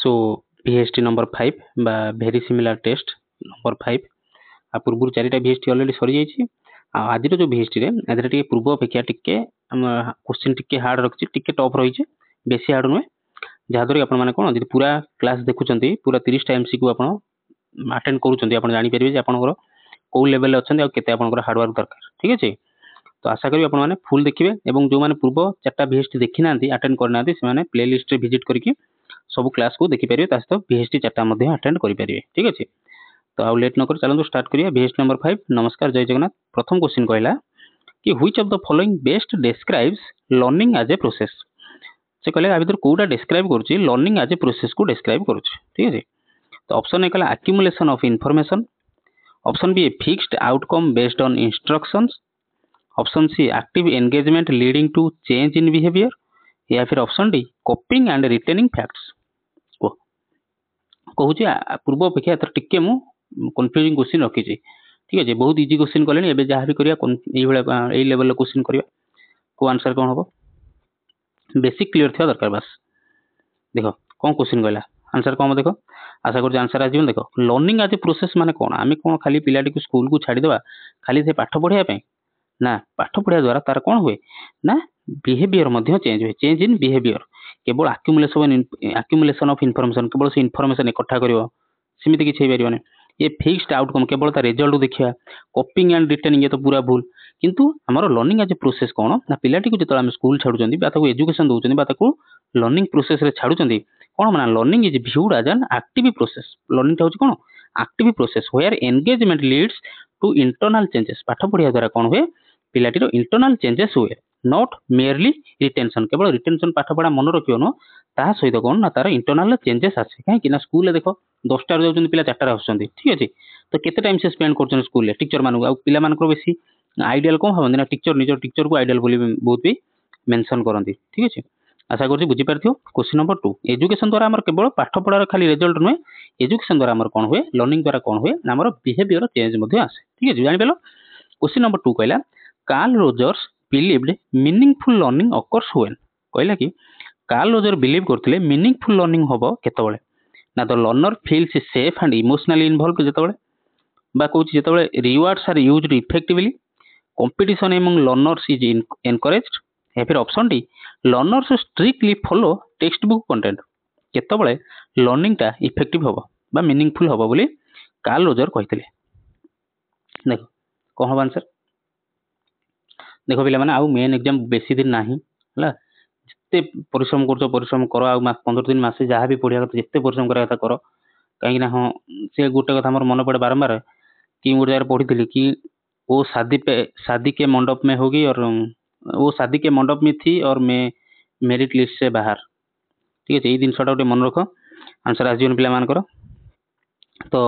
सो VST number 5 बा very similar taste number 5 आ पूर्व चारिटा VST ऑलरेडी सरी जाइए। आज जो VST रे आज टे पूर्व अपेक्षा टिके क्वेश्चन टिके हार्ड रखी टिके टफ रही बेसी हार्ड नुहे जहाँद्वारा कि आपने कौन जी पूरा क्लास देखुं पूरा 30 टाइम्स को आप अटेंड करुँच जापर आपंकर कौ लेवल अच्छा के हार्डवर्क दरकार ठीक अच्छे। तो आशा करी आपने फुल देखिए और जो मैंने पूर्व 4टा VST देखी ना अटेंड करना से प्ले लिस्ट रे विजिट करके सब क्लास को देखिपारे सहित VST 4टा अटेंड करेंगे ठीक अच्छे। तो आउ लेट नक चलते स्टार्ट करिए VST नंबर 5। नमस्कार जय जगन्नाथ। प्रथम क्वेश्चन कहला कि which of the following best describes learning as a process. से कहले आ भीतर कोटा डिस्क्राइब करूची लर्निंग एज ए प्रोसेस को डिस्क्राइब करूची ठीक है। तो ऑप्शन ए कहला accumulation of information, option B fixed outcome based on instructions, option C active engagement leading to change in behaviour, या फिर option D copying and retaining facts. कहूँ पूर्व अपेक्षा एथर टिके मु कन्फ्यूजिंग क्वेश्चन रखी ठीक है। बहुत इजी क्वेश्चन कले एवं जहाँ भी करा लेवल क्वेश्चन करवा को आंसर कौन हम बेसिक क्लीयर थी दरकार। बस देख कौन क्वेश्चन कहला आंसर कौन देख आशा कर आंसर आज देख लर्निंग एज ए प्रोसेस माने कौन आम कौन खाली पिलाटी को स्कूल को छाड़ीदे खाली से पाठ पढ़ाई ना पाठ पढ़ा द्वारा तार कौन हुए ना बिहेवियर चेंज हुए चेंज इन बिहेवियर केवल एक्यूमुलेशन ऑफ इनफॉरमेशन केवल से इनफॉरमेशन इकट्ठा करिवो सेमिति किछि हेइ परिबोनी। ये फिक्स्ड आउटकम केवल ता रिजल्ट देखिया कॉपिंग एंड रिटेनिंग ये तो पूरा भूल। किंतु हमर लर्निंग एज ए प्रोसेस कौन ना पिलाटी को जतला हम स्कूल छाडुचंदी बा ताको एजुकेशन दउचंदी बा ताको लर्निंग प्रोसेस रे छाडुचंदी कौन माने learning is viewed as an active process. Learning होची कौन active process where engagement leads to internal changes. पाठ पढ़िया द्वारा कौन हुए पिलाटीर इंटरनल चेंजेस हुए नॉट मेयरली रिटेंशन केवल रिटेंशन पाठ पढ़ा मन रखियो न ता सहित कौन ना तार इंटरनल चेंजेस आसे कहीं स्कूल देख 10टा जाऊँ पिला 4टा आसुँच ठीक अच्छे। तो केते टाइम से स्पेंड कर स्कूल टीचर मानक आ पिला बेसी आइडियल कौन भावती ना टीचर निज टीचर को आइडियल बोली बहुत भी मेंशन करती ठीक अच्छे। आशा कर बुझीपार क्वेश्चन नंबर 2 एजुकेशन द्वारा आम केवल पाठ पढ़ार खाली रिजल्ट नुहे एजुकेशन द्वारा आम कौन हुए लर्निंग द्वारा कौन हुए आम बिहेवियर चेंज आसे ठीक है जान पाल। क्वेश्चन नंबर 2 कहला Carl Rogers believed meaningful learning occurs when कहला कि कार्ल रोजर बिलीव करथिले मीनिंगफुल लर्निंग होबो केतबेले ना the learner feels safe and emotionally involved जेतबेले बा कहूँ जेतबेले rewards are used effectively competition among learners is encouraged, या फिर option D learners strictly follow text book content केतबेले लर्निंग टा इफेक्टिव होबो बा मीनिंगफुल होबो बोली कार्ल रोजर कहिथिले। देखो कौन हम आंसर देख पे मैंने आउ मेन एग्जाम बेसी दिन ना जिते परिश्रम कर आ 15 दिन मसे जहाँ भी पढ़िया कथा जिते परिश्रम करा कथा कर कहीं हाँ से गोटे कथा मोर मन पड़े बारंबार कि गोटे जगह पढ़ी कि वो शादी के मंडप में होगी और वो शादी के मंडप में थी और मैं मेरिट लिस्ट से बाहर ठीक है। ये जिनसा गोटे मन रख आंसर आसजन पिला मानकर। तो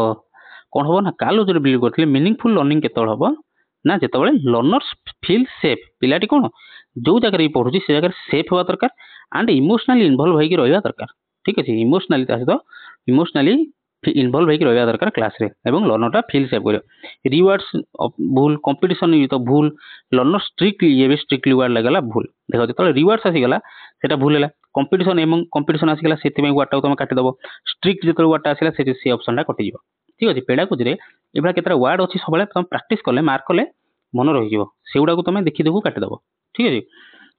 कौन हम ना कार्ल रोजर बिलीव करथिले मीनिंगफुल लर्निंग केतबेले हम ना जितेबाला लर्नर्स फिल सेफ पिलाटी कौन जो जगह भी पढ़ुची से जगह सेफ हवा दरकार एंड इमोशनली इनवॉल्व होगी रहा दरकार ठीक अच्छे। इमोशनली सहित इमोशनली इनवॉल्व होगी रहा दरकार क्लास रे एवं लर्नरटा फिल सेफ कर रिवार्ड्स भूल कंपटीशन तो भूल लर्नर स्ट्रिक्टली ये भी स्ट्रिक्टली वार्ड लगला भूल देख जो रिवार्ड्स आसीगला से भूल है कंपटीशन एवं कंपटीशन आसीगला से वार्डटा तुम काटिदेव स्ट्रिक्ट जो वार्डटा आसला से ऑप्शनटा कटिज ठीक अच्छे। पेड़ाकुज एभा केतटा वार्ड अच्छी सब तुम प्राक्ट कले मार्क कले मन रही से गुड़ा तुम देखी देखू काटिदेव ठीक है।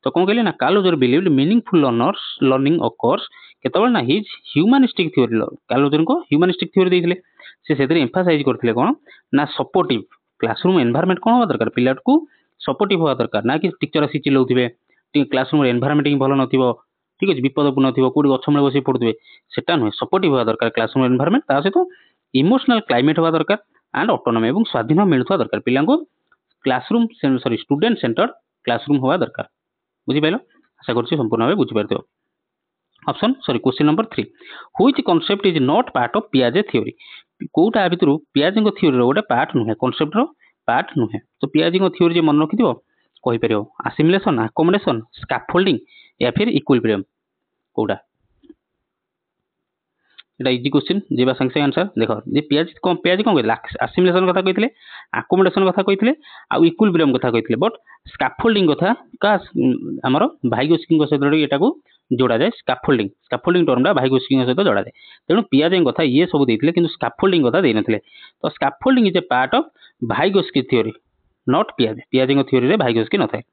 तो कौन कहले ना Carl Roger believed meaningful learning occurs केतबेले ना his humanistic theory Carl Roger को ह्यूमनिस्टिक थ्योरी देइथिले से एम्फासाइज करथिले कौन ना सपोर्टिव क्लासरूम एनवायरनमेंट कौन हवा दरकार पिला को सपोर्टिव हवा दरकार ना कि टीचर आसी चिल्लाउथिबे क्लासरूम एनवायरनमेंट भल नथिबो ठीक है विपदपूर्ण थी कौट गछ मूल बस पढ़ुवे सेटा नुहे सपोर्टिव हवा दरकार क्लासरूम एनवायरनमेंट ता सहित इमोशनल क्लाइमेट हवा दरकार एंड ऑटोनॉमी और स्वाधीन मिलुवा दरकार पिला classroom sorry student center classroom हवा दरकार बुझीपाल। आशा कर संपूर्ण भाव बुझीपार। Option sorry question number 3 which concept is not part of पियाजे थ्योरी कोटा भितर पियाजे थ्योरी गोटे पार्ट नुहे कॉन्सेप्ट पार्ट नुहे। तो पियाजे थ्योरी मन रखि कहीपर आसिमिलेशन अकोमोडेशन स्कैफोल्डिंग या फिर इक्विलिब्रियम कोटा एटा इजी क्वेश्चन जेबा संगे संगे आंसर देख जे पियाज कौन कहते आसिमिलेशन कथा कहते अकोमोडेशन कथा कहते आउ इक्विलिब्रियम कथा कहते बट स्कैफोल्डिंग कथा का आमर भाइगोस्की सहित यहाँ जोड़ा जाए स्काफोल्डिंग स्काफोल्डिंग टर्मटा भाइगोस्की सहित जोड़ा जाए तेणु पियाजे कथा ये सब देते कि स्काफोल्डिंग कथा दे नथिले तो scaffolding is a part of भाइगोस्की theory not पियाजे पियाजे theory रे भाइगोस्की न थाए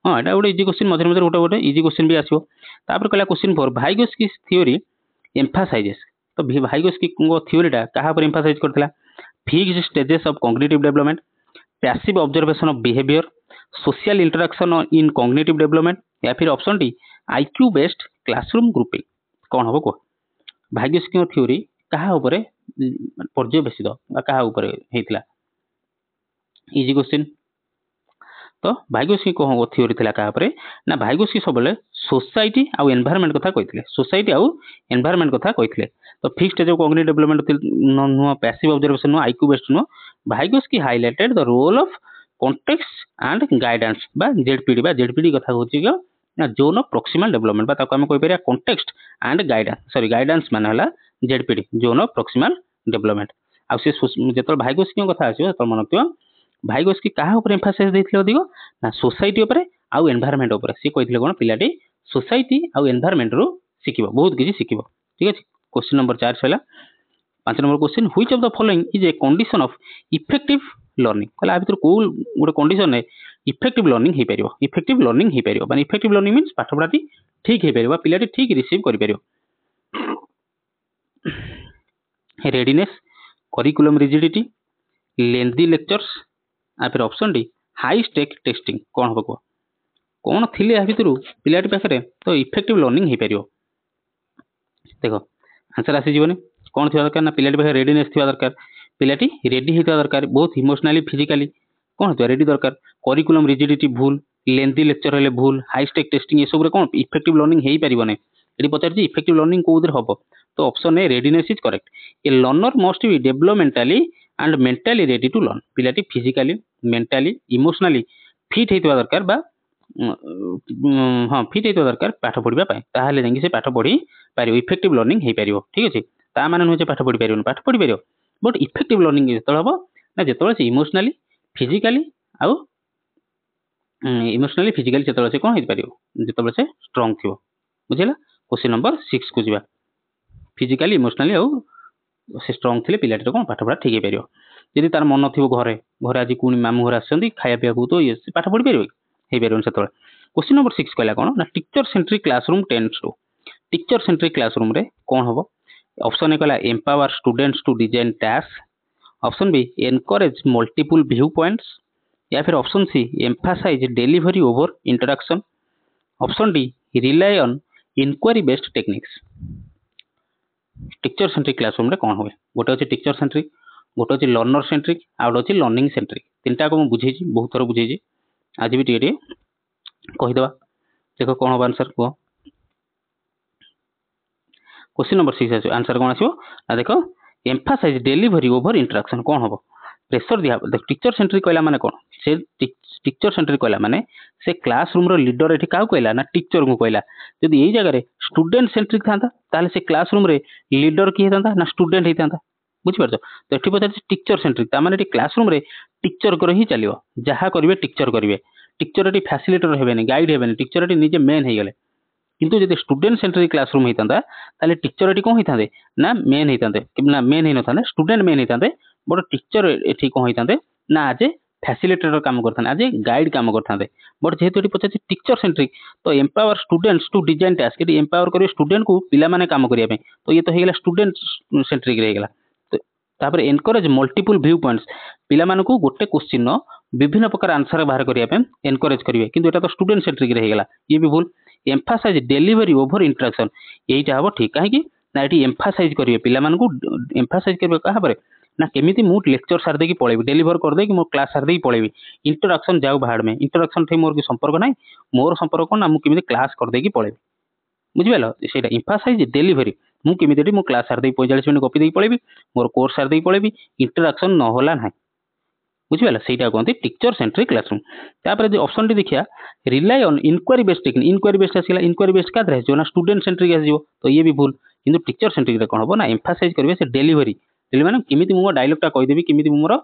हाँ एटा गोटे इजी क्वेश्चन मझे मझे गोटे गोटे इजी क्वेश्चन भी आसो तापर कहला क्वेश्चन 4 भाइगोस्की थ्योरी एम्फासाइजेस तो भाइगोस्की थ्योरीटा कहा पर एम्फासाइज करथिला fixed stages of cognitive development passive observation of behaviour social interaction in cognitive development या फिर option D IQ based classroom grouping कौन हम कह भाग्यस्की थ्योरी कहा पर्यवेसित कहा होता इजी क्वेश्चन तो भाग्यस्की कौन थ्योरी थिला कहा ना भाग्यस्की सब सोसाइटी आउ एनवायरनमेंट कथा कही सोसाइटी आउ एनवायरनमेंट कथा कही तो fixed stage of cognitive development नुह पैसिव ऑब्जर्वेशन नुह आईक्यू बेस्ड नुह Vygotsky highlighted the role of context and guidance बा जेडपीडी कथा होची ना जोन ऑफ प्रोक्सिमल डेवलपमेंट बा ताको हम कहि परिया context and guidance sorry guidance माने हला ZPD zone of proximal development आ से जेतल भाग्यस्की कथा आछो तो मन रखियो भाइगोस्की कहा ऊपर एम्फासाइज देथिले अधिक ना सोसाइटी ऊपर आउ एनवायरनमेंट ऊपर से कहिथिले कोन पिलाटी सोसाइटी आउ एनवायरनमेंट रो सिखिबो बहुत किछि सिखिबो ठीक अछि क्वेश्चन नंबर 4 छला 5 number question which of the following is a condition of effective learning कला भीतर को गोटे कंडीशन है इफेक्टिव लर्निंग हे परियो इफेक्टिव लर्निंग हे परियो माने इफेक्टिव लर्निंग मींस पाठ पढ़ाटी ठीक हे परियो पिलाटी ठीक रिसीव करि परियो readiness curriculum rigidity lengthy lectures आ फिर option D high stake testing कौन हम कह कौन थी या भितर पिलाटी पाखे तो इफेक्टिव लर्निंग हो पार देख आंसर आसीजनी कौन थी दरकार ना पिलाटी पाखे रेडीनेस थी दरकार पिलाटी रेडी होता दरकार बहुत इमोशनाली फिजिकाली कौन होता रेडी दरकार करिकुलम रिजिडिटी भूल लेंथी लेक्चर हेले भूल हाई स्टेक टेस्टिंग ये सब कौन इफेक्टिव लर्निंग हो पार ना ये पचार इफेक्टिव लर्निंग कौन हम तो option A readiness is correct a learner must be developmentally and mentally ready to learn पिलाटी फिजिकाली मेंटाली इमोशनाली फिट होता दरकार बा हाँ फिट होता दरकार पाठ पढ़ा ताहले जाइए से पाठ पढ़ी पार इफेक्टिव लर्निंग हो पार ठीक अच्छे ता माने नुहे पाठ पढ़ी पार पाठ पढ़ी पार बट इफेक्टिव लर्निंग जो हम ना जो इमोशनाली फिजिकाली आउ इमोशनाली फिजिकाली से कौन हो पार जो से स्ट्रंग थी बुझेगा क्वेश्चन नंबर 6 को जा फिजिकाली इमोशनाली आउ से स्ट्रंग थे पिलाटी कौन पाठ पढ़ा ठीक हो पार जदि तार मन थी घरे घरे आज कौन मामू घर आसछन्ती खाया पीया तो ये पाठ पढ़ी पार हो पार से क्वेश्चन नंबर 6 कहला कौन ना teacher centric classroom tends to teacher centric classroom रे कौन हम ऑप्शन ए कहला empower students to design task option B encourage multiple viewpoints या फिर option C emphasise delivery over interaction option D rely on inquiry based techniques teacher centric classroom रे कौन हुए गोटे अच्छे टीचर सेंट्रिक गोटे अच्छे लर्नर सेंट्रिक आउ गोटे लर्निंग सेंट्रिक तीन टाक मुझे बुझे बहुत थर बुझे आज भी टे कहीदे देख कौन हम आंसर कह क्वेश्चन नंबर 6 आंसर कौन आसो ना देख एम्फासाइज डिलीवरी ओवर इंटरेक्शन कौन हम प्रेसर दिया देख टीचर सेंट्रिक कहला माने कौन से टीचर सेंट्रिक कहला माने से क्लासरूम रो लीडर एठी काउ कहला ना टीचर को कहला यदि यही जगह स्टूडेंट सेंट्रिक था ताले से क्लासरूम रे लीडर किए था ना स्टूडेंट ही था बुझिपार तो ये पचार टीचर सेंट्रिक ताने क्लासरूम रे टीचर को ही चलो जहाँ करेंगे टीचर करेंगे टीचर ये फैसिलिटेटर हेबेनी गाइड हेबेनी टीचर ये निजे मेन हो गले किंतु जब स्टूडेंट सेंट्रिक क्लासरूम होता ताले टीचर ये कौन होता ना मेन होता ना मेन ही ना स्टूडेंट मेन होता बट टीचर ये कौन होता ना आज फैसिलिटेटर काम करते आज गाइड काम करते बट जेहेतु ये पचार टीचर सेंट्रिक तो empower students to design task ये एम्पावर करेंगे स्टूडेंट को पिला माने काम करने तो ये तो होगा स्टूडेंट सेंट्रिक रहेगा तापर एनकरेज मल्टीपल व्यू पॉइंट्स पिला मानकू गोटे क्वेश्चन विभिन्न प्रकार आंसर बाहर करने एनकरेज करेंगे किंतु एटा तो स्टूडेंट सेंट्रिक रहेगा ये भी भूल एम्फासाइज डिलीवरी ओवर इंटरेक्शन यहीटा हम ठीक कहीं ना ये एम्फासाइज करेंगे पिला मानकू एम्फासाइज करेंगे क्या ना केमिति मु लेक्चर सार देकी पळेबी डेलीवर कर देकी मो क्लास सार देकी पळेबी इंटरेक्शन जाऊ बाहर में इंटरेक्शन थे मोर की संपर्क नाही मोर संपर्क कोन ना मु केमिति क्लास कर देकी पळेबी बुझिबेलो सेटा एम्फासाइज डिलीवरी मु केमिति मो क्लास सार देकी 45 मिनिट कॉपी देकी पळेबी मोर कोर्स सार देकी पळेबी इंटरेक्शन न होला नाही बुझिबेला सेटा कहते टीचर सेंट्रिक क्लासरूम तापर जे ऑप्शन टी देखिया rely on inquiry based technique inquiry based आसीला इंक्वायरी बेस्ड का जो ना स्टूडेंट सेंट्रिक आसीजो तो ये भी भूल किंतु टीचर सेंट्रिक रे कोन हो ना एम्फासाइज करबे से डिलीवरी माने केमिति मो डायलॉग टा कहि देबी केमिति मोर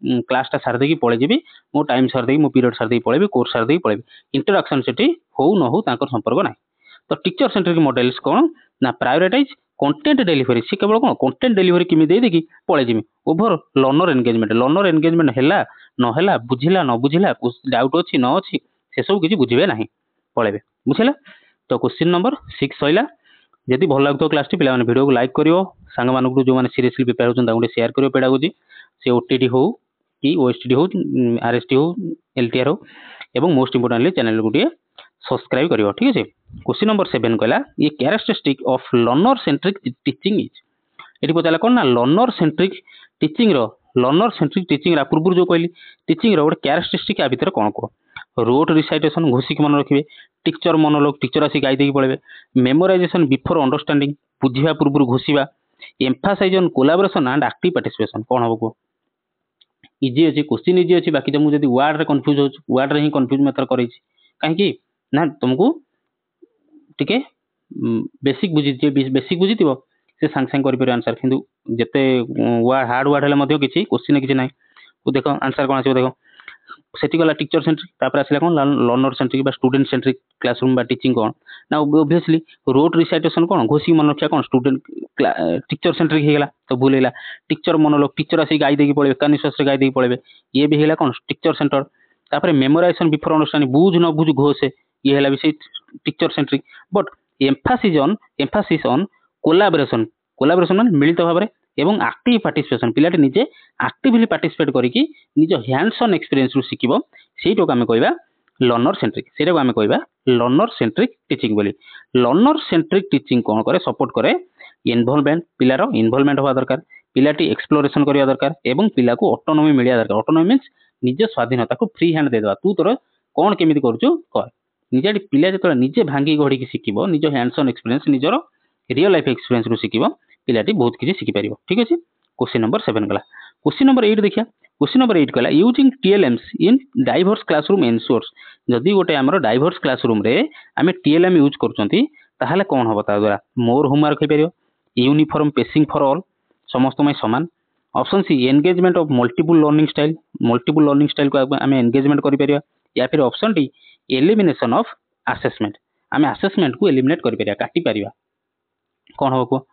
क्लास टा सार देकी पळे जेबी मो टाइम सार देकी मो पीरियड सार देकी पळेबी कोर्स सार देकी पळेबी इंटरेक्शन सेठी हो न हो ताकर संपर्क नाही तो टीचर सेंट्रिक मॉडल्स कौन ना प्रायोरिटाइज कंटेंट डिलीवरी सी केवल कौन कंटेंट डिलीवरी किमी दे देकी पळे जिमी ओभर लर्नर एंगेजमेंट हैला न हैला बुझिला न बुझिला डाउट अछि न अछि से सब किछि बुझिबे नाही पळेबे बुझिला। तो क्वेश्चन नंबर 6 सइला जदि भल लागतो क्लास टी पिला माने वीडियो को लाइक करियो सांग मानकु जो माने सीरियसली प्रिपेयर होचन तांगु शेयर करियो पेडागोजी से ओटीटी हो कि ओएसटीडी हो आरएसटी हो एलटीआर हो एवं मोस्ट इंपोर्टेंटली चैनल को सब्सक्राइब करियो ठीक है। क्वेश्चन नंबर 7 कहला ये characteristic of learner centric teaching is एटी पचाला कोन ना लर्नर सेंट्रिक टीचिंग रा पूर्व जो कहली टीचिंग रो गोटे कैरेक्टरिस्टिक आ भीतर कोन को रोट रिसाइटेशन घोषिक मन रखिबे टीचर मोनोलॉग टीचर आसी गाई देकी पळेबे मेमोराइजेशन बिफोर अंडरस्टैंडिंग बुझिबा पूर्व घोषिबा emphasize on collaboration and active participation कोन हबो को इजी अछि क्वेश्चन इजी अछि बाकी तुम जदी वर्ड रे कंफ्यूज हो वर्ड रे ही कंफ्यूज मेथड करै छी काहे कि ना तुमको टिके बेसिक बुझिथिबो से सांग सांग करि पर आंसर किंतु जते हार्ड वर्ड हेले मध्ये किछि क्वेश्चन किछि नाही तो देखो आंसर कोन आसीबो देखो सेठी गला टीचर सेंट्रिक तापर आसीला कोन लर्नर सेंट्रिक बा स्टूडेंट सेंट्रिक क्लासरूम बा टीचिंग कोन ना ऑब्वियसली रोट रिसाइटेशन कोन घोषी मन रखिया कोन स्टूडेंट टीचर सेंट्रिक हे गेला तो भूलेला टीचर मोनोलॉग टीचर आसी गाई देकी पळेबे कानिश्वास रे गाई देकी पळेबे ये भी हेला कोन टीचर सेंटर तापर मेमोराइजेशन बिफोर अंडरस्टैंडिंग बुझ न बुझ घोषे ये हेला भी से teacher centric but Mphasis on collaboration माने मिलित भाबरे एवं एक्टिव पार्टिसिपेशन पिलाटी निजे एक्टिवली पार्टिसिपेट करिकि निज हैंड्स ऑन एक्सपीरियंस रु सिकिबो सेइटो को हमें कहबा लर्नर सेंट्रिक सेटा को हमें कहबा लर्नर सेंट्रिक टीचिंग बोली। लर्नर सेंट्रिक टीचिंग कोन करे सपोर्ट करे इन्वॉल्वमेंट पिलार इन्वॉल्वमेंट होवा दरकार पिलाटी एक्सप्लोरेशन करिया दरकार एवं पिला को ऑटोनॉमी मिलिया दरकार ऑटोनॉमी मींस निज स्वाधीनता को फ्री हैंड दे देबा तू तोर कोन केमिति करछु कर निजे पिला जतले निजे भांगी गढी कि सिकिबो निज हैंड्स ऑन एक्सपीरियंस निजरो रियल लाइफ एक्सपीरियंस रु सिकिबो पिलाटी बहुत किछि सिखि परिबो ठीक अछि। क्वेश्चन नंबर 7 गला क्वेश्चन नंबर 8 देखिया क्वेश्चन नंबर 8 कहला यूजिंग टीएलएम्स इन डाइवर्स क्लासरूम एन्श्योर्स जदि गोटे हमर डाइवर्स क्लासरूम रे हमें टीएलएम यूज करचंती ताहाले कोन होबो ता द्वारा मोर होमवर्क हे परियो यूनिफॉर्म पेसिंग फॉर ऑल समस्त में समान option C engagement of multiple learning style को हमें एंगेजमेंट करि परियो या फिर option D elimination of assessment हमें असेसमेंट को एलिमिनेट करि परिया काटी परिया कोन होबो को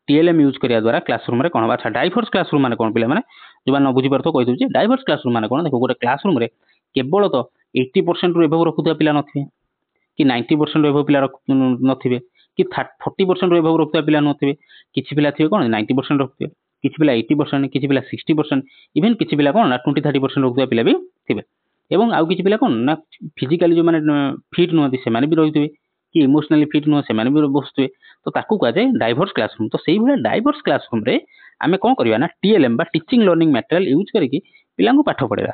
टीएलएम यूज करिया द्वारा क्लासरूम रे कोन बा अच्छा डाइवर्स क्लासरूम माने कोन पिला माने जो न बुझी परतो कहि दउची डाइवर्स क्लासरूम माने कोन देखो गोटे क्लासरूम रे केवल तो 80% रु एबव रखुता पिला नथिबे कि 90% रु एबव पिला नथिबे कि 40% रु एबव रखुता पिला नथिबे किछि पिला थिबे कोन 90% रखुते किछि पिला 80% किछि पिला 60% इवन किछि पिला कोन ना 20-30% रखुता पिला भी थिबे एवं आउ किछि पिला कोन ना फिजिकली जो माने फिट नथि से माने भी रहितबे कि इमोशनली फिट न से माने भी बसुए तो ताकू कह जाए डाइवर्स क्लासरूम तो सही भाई डाइवर्स क्लासरूम रे आमे कोन करबा ना टीएलएम बा टीचिंग लर्निंग मटेरियल यूज करके पिला को पाठ पढेबा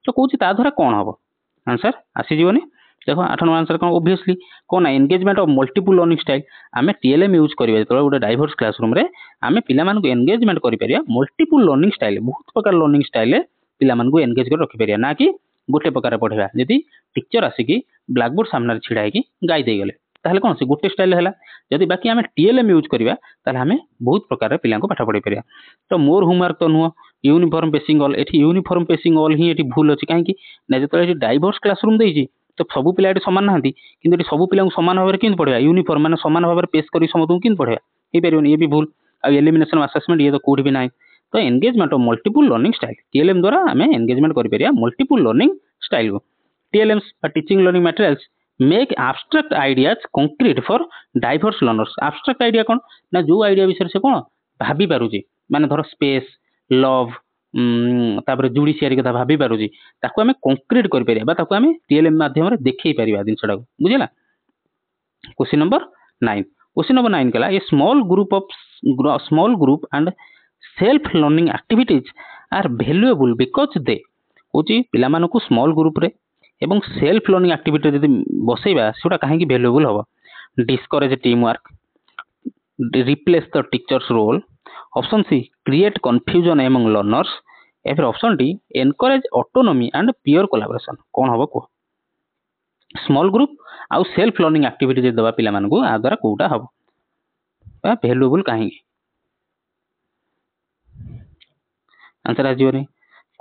तो कहूची ता द्वारा कोन हबो आंसर आसी जीवनी देखो 8 number answer cone obviously cone engagement of multiple learning style आमे टीएलएम यूज करबा तो गोटे डाइवर्स क्लासरूम रे आमे पिला मान को एंगेजमेंट करि परिया मल्टीपल लर्निंग स्टाइल बहुत प्रकार लर्निंग स्टाइल पिला मान को एंगेज कर रखि परिया ना कि गोटे प्रकार पढेबा यदि टीचर आसिकी ब्लैक बोर्ड सामने छिड़ा की गाई दे गले ताहले कोन से गोटे स्टाइल हैला जदि बाकी हमें टीएलएम यूज करबा ताहले हमें बहुत प्रकार पिला को पाठ पढै परिया तो मोर होमवर्क तो नुह यूनिफॉर्म पेसिंग ऑल एठी यूनिफॉर्म पेसिंग ऑल ही एठी भूल अछि काहे कि ना जतले एठी डाइवर्स क्लासरूम देइछि तो सब पिला एठी समान नाहंती किंतु एठी सब पिला को समान भाबरे किन पढैबा यूनिफॉर्म माने समान भाबरे पेश करी समतु किन पढैबा हे परियोन ये भी भूल आ एलिमिनेशन असेसमेंट ये तो कोड भी नाही तो engagement of multiple learning style TLM द्वारा हमें एंगेजमेंट करि परिया मल्टीपल लर्निंग स्टाइल को TLMs teaching learning materials make abstract ideas concrete for diverse learners abstract idea कोन ना जो आइडिया विषय से कोन भाबी पारुजी माने धर स्पेस लव तापर जुडिशियरी कथा भाबी पारुजी ताको हमें कंक्रीट कर परिया बा ताको हमें टीएलएम माध्यम रे देखै परिया दिनसडा बुझिला। क्वेश्चन नंबर 9 कला a small group and self learning activities are valuable because they होची पिला मानको स्मॉल ग्रुप रे एवं सेल्फ लर्निंग एक्टिविटी जदि बसैबा सेटा काहेकि वैल्यूएबल हबो discourage team work replace the teachers role option C create confusion among learners या फिर option D encourage autonomy and peer collaboration कोन हबो को स्मॉल ग्रुप आउ सेल्फ लर्निंग एक्टिविटी जे दबा पिला मानको आ द्वारा कोटा हबो बा वैल्यूएबल काहेकि आंसर आ जीवनी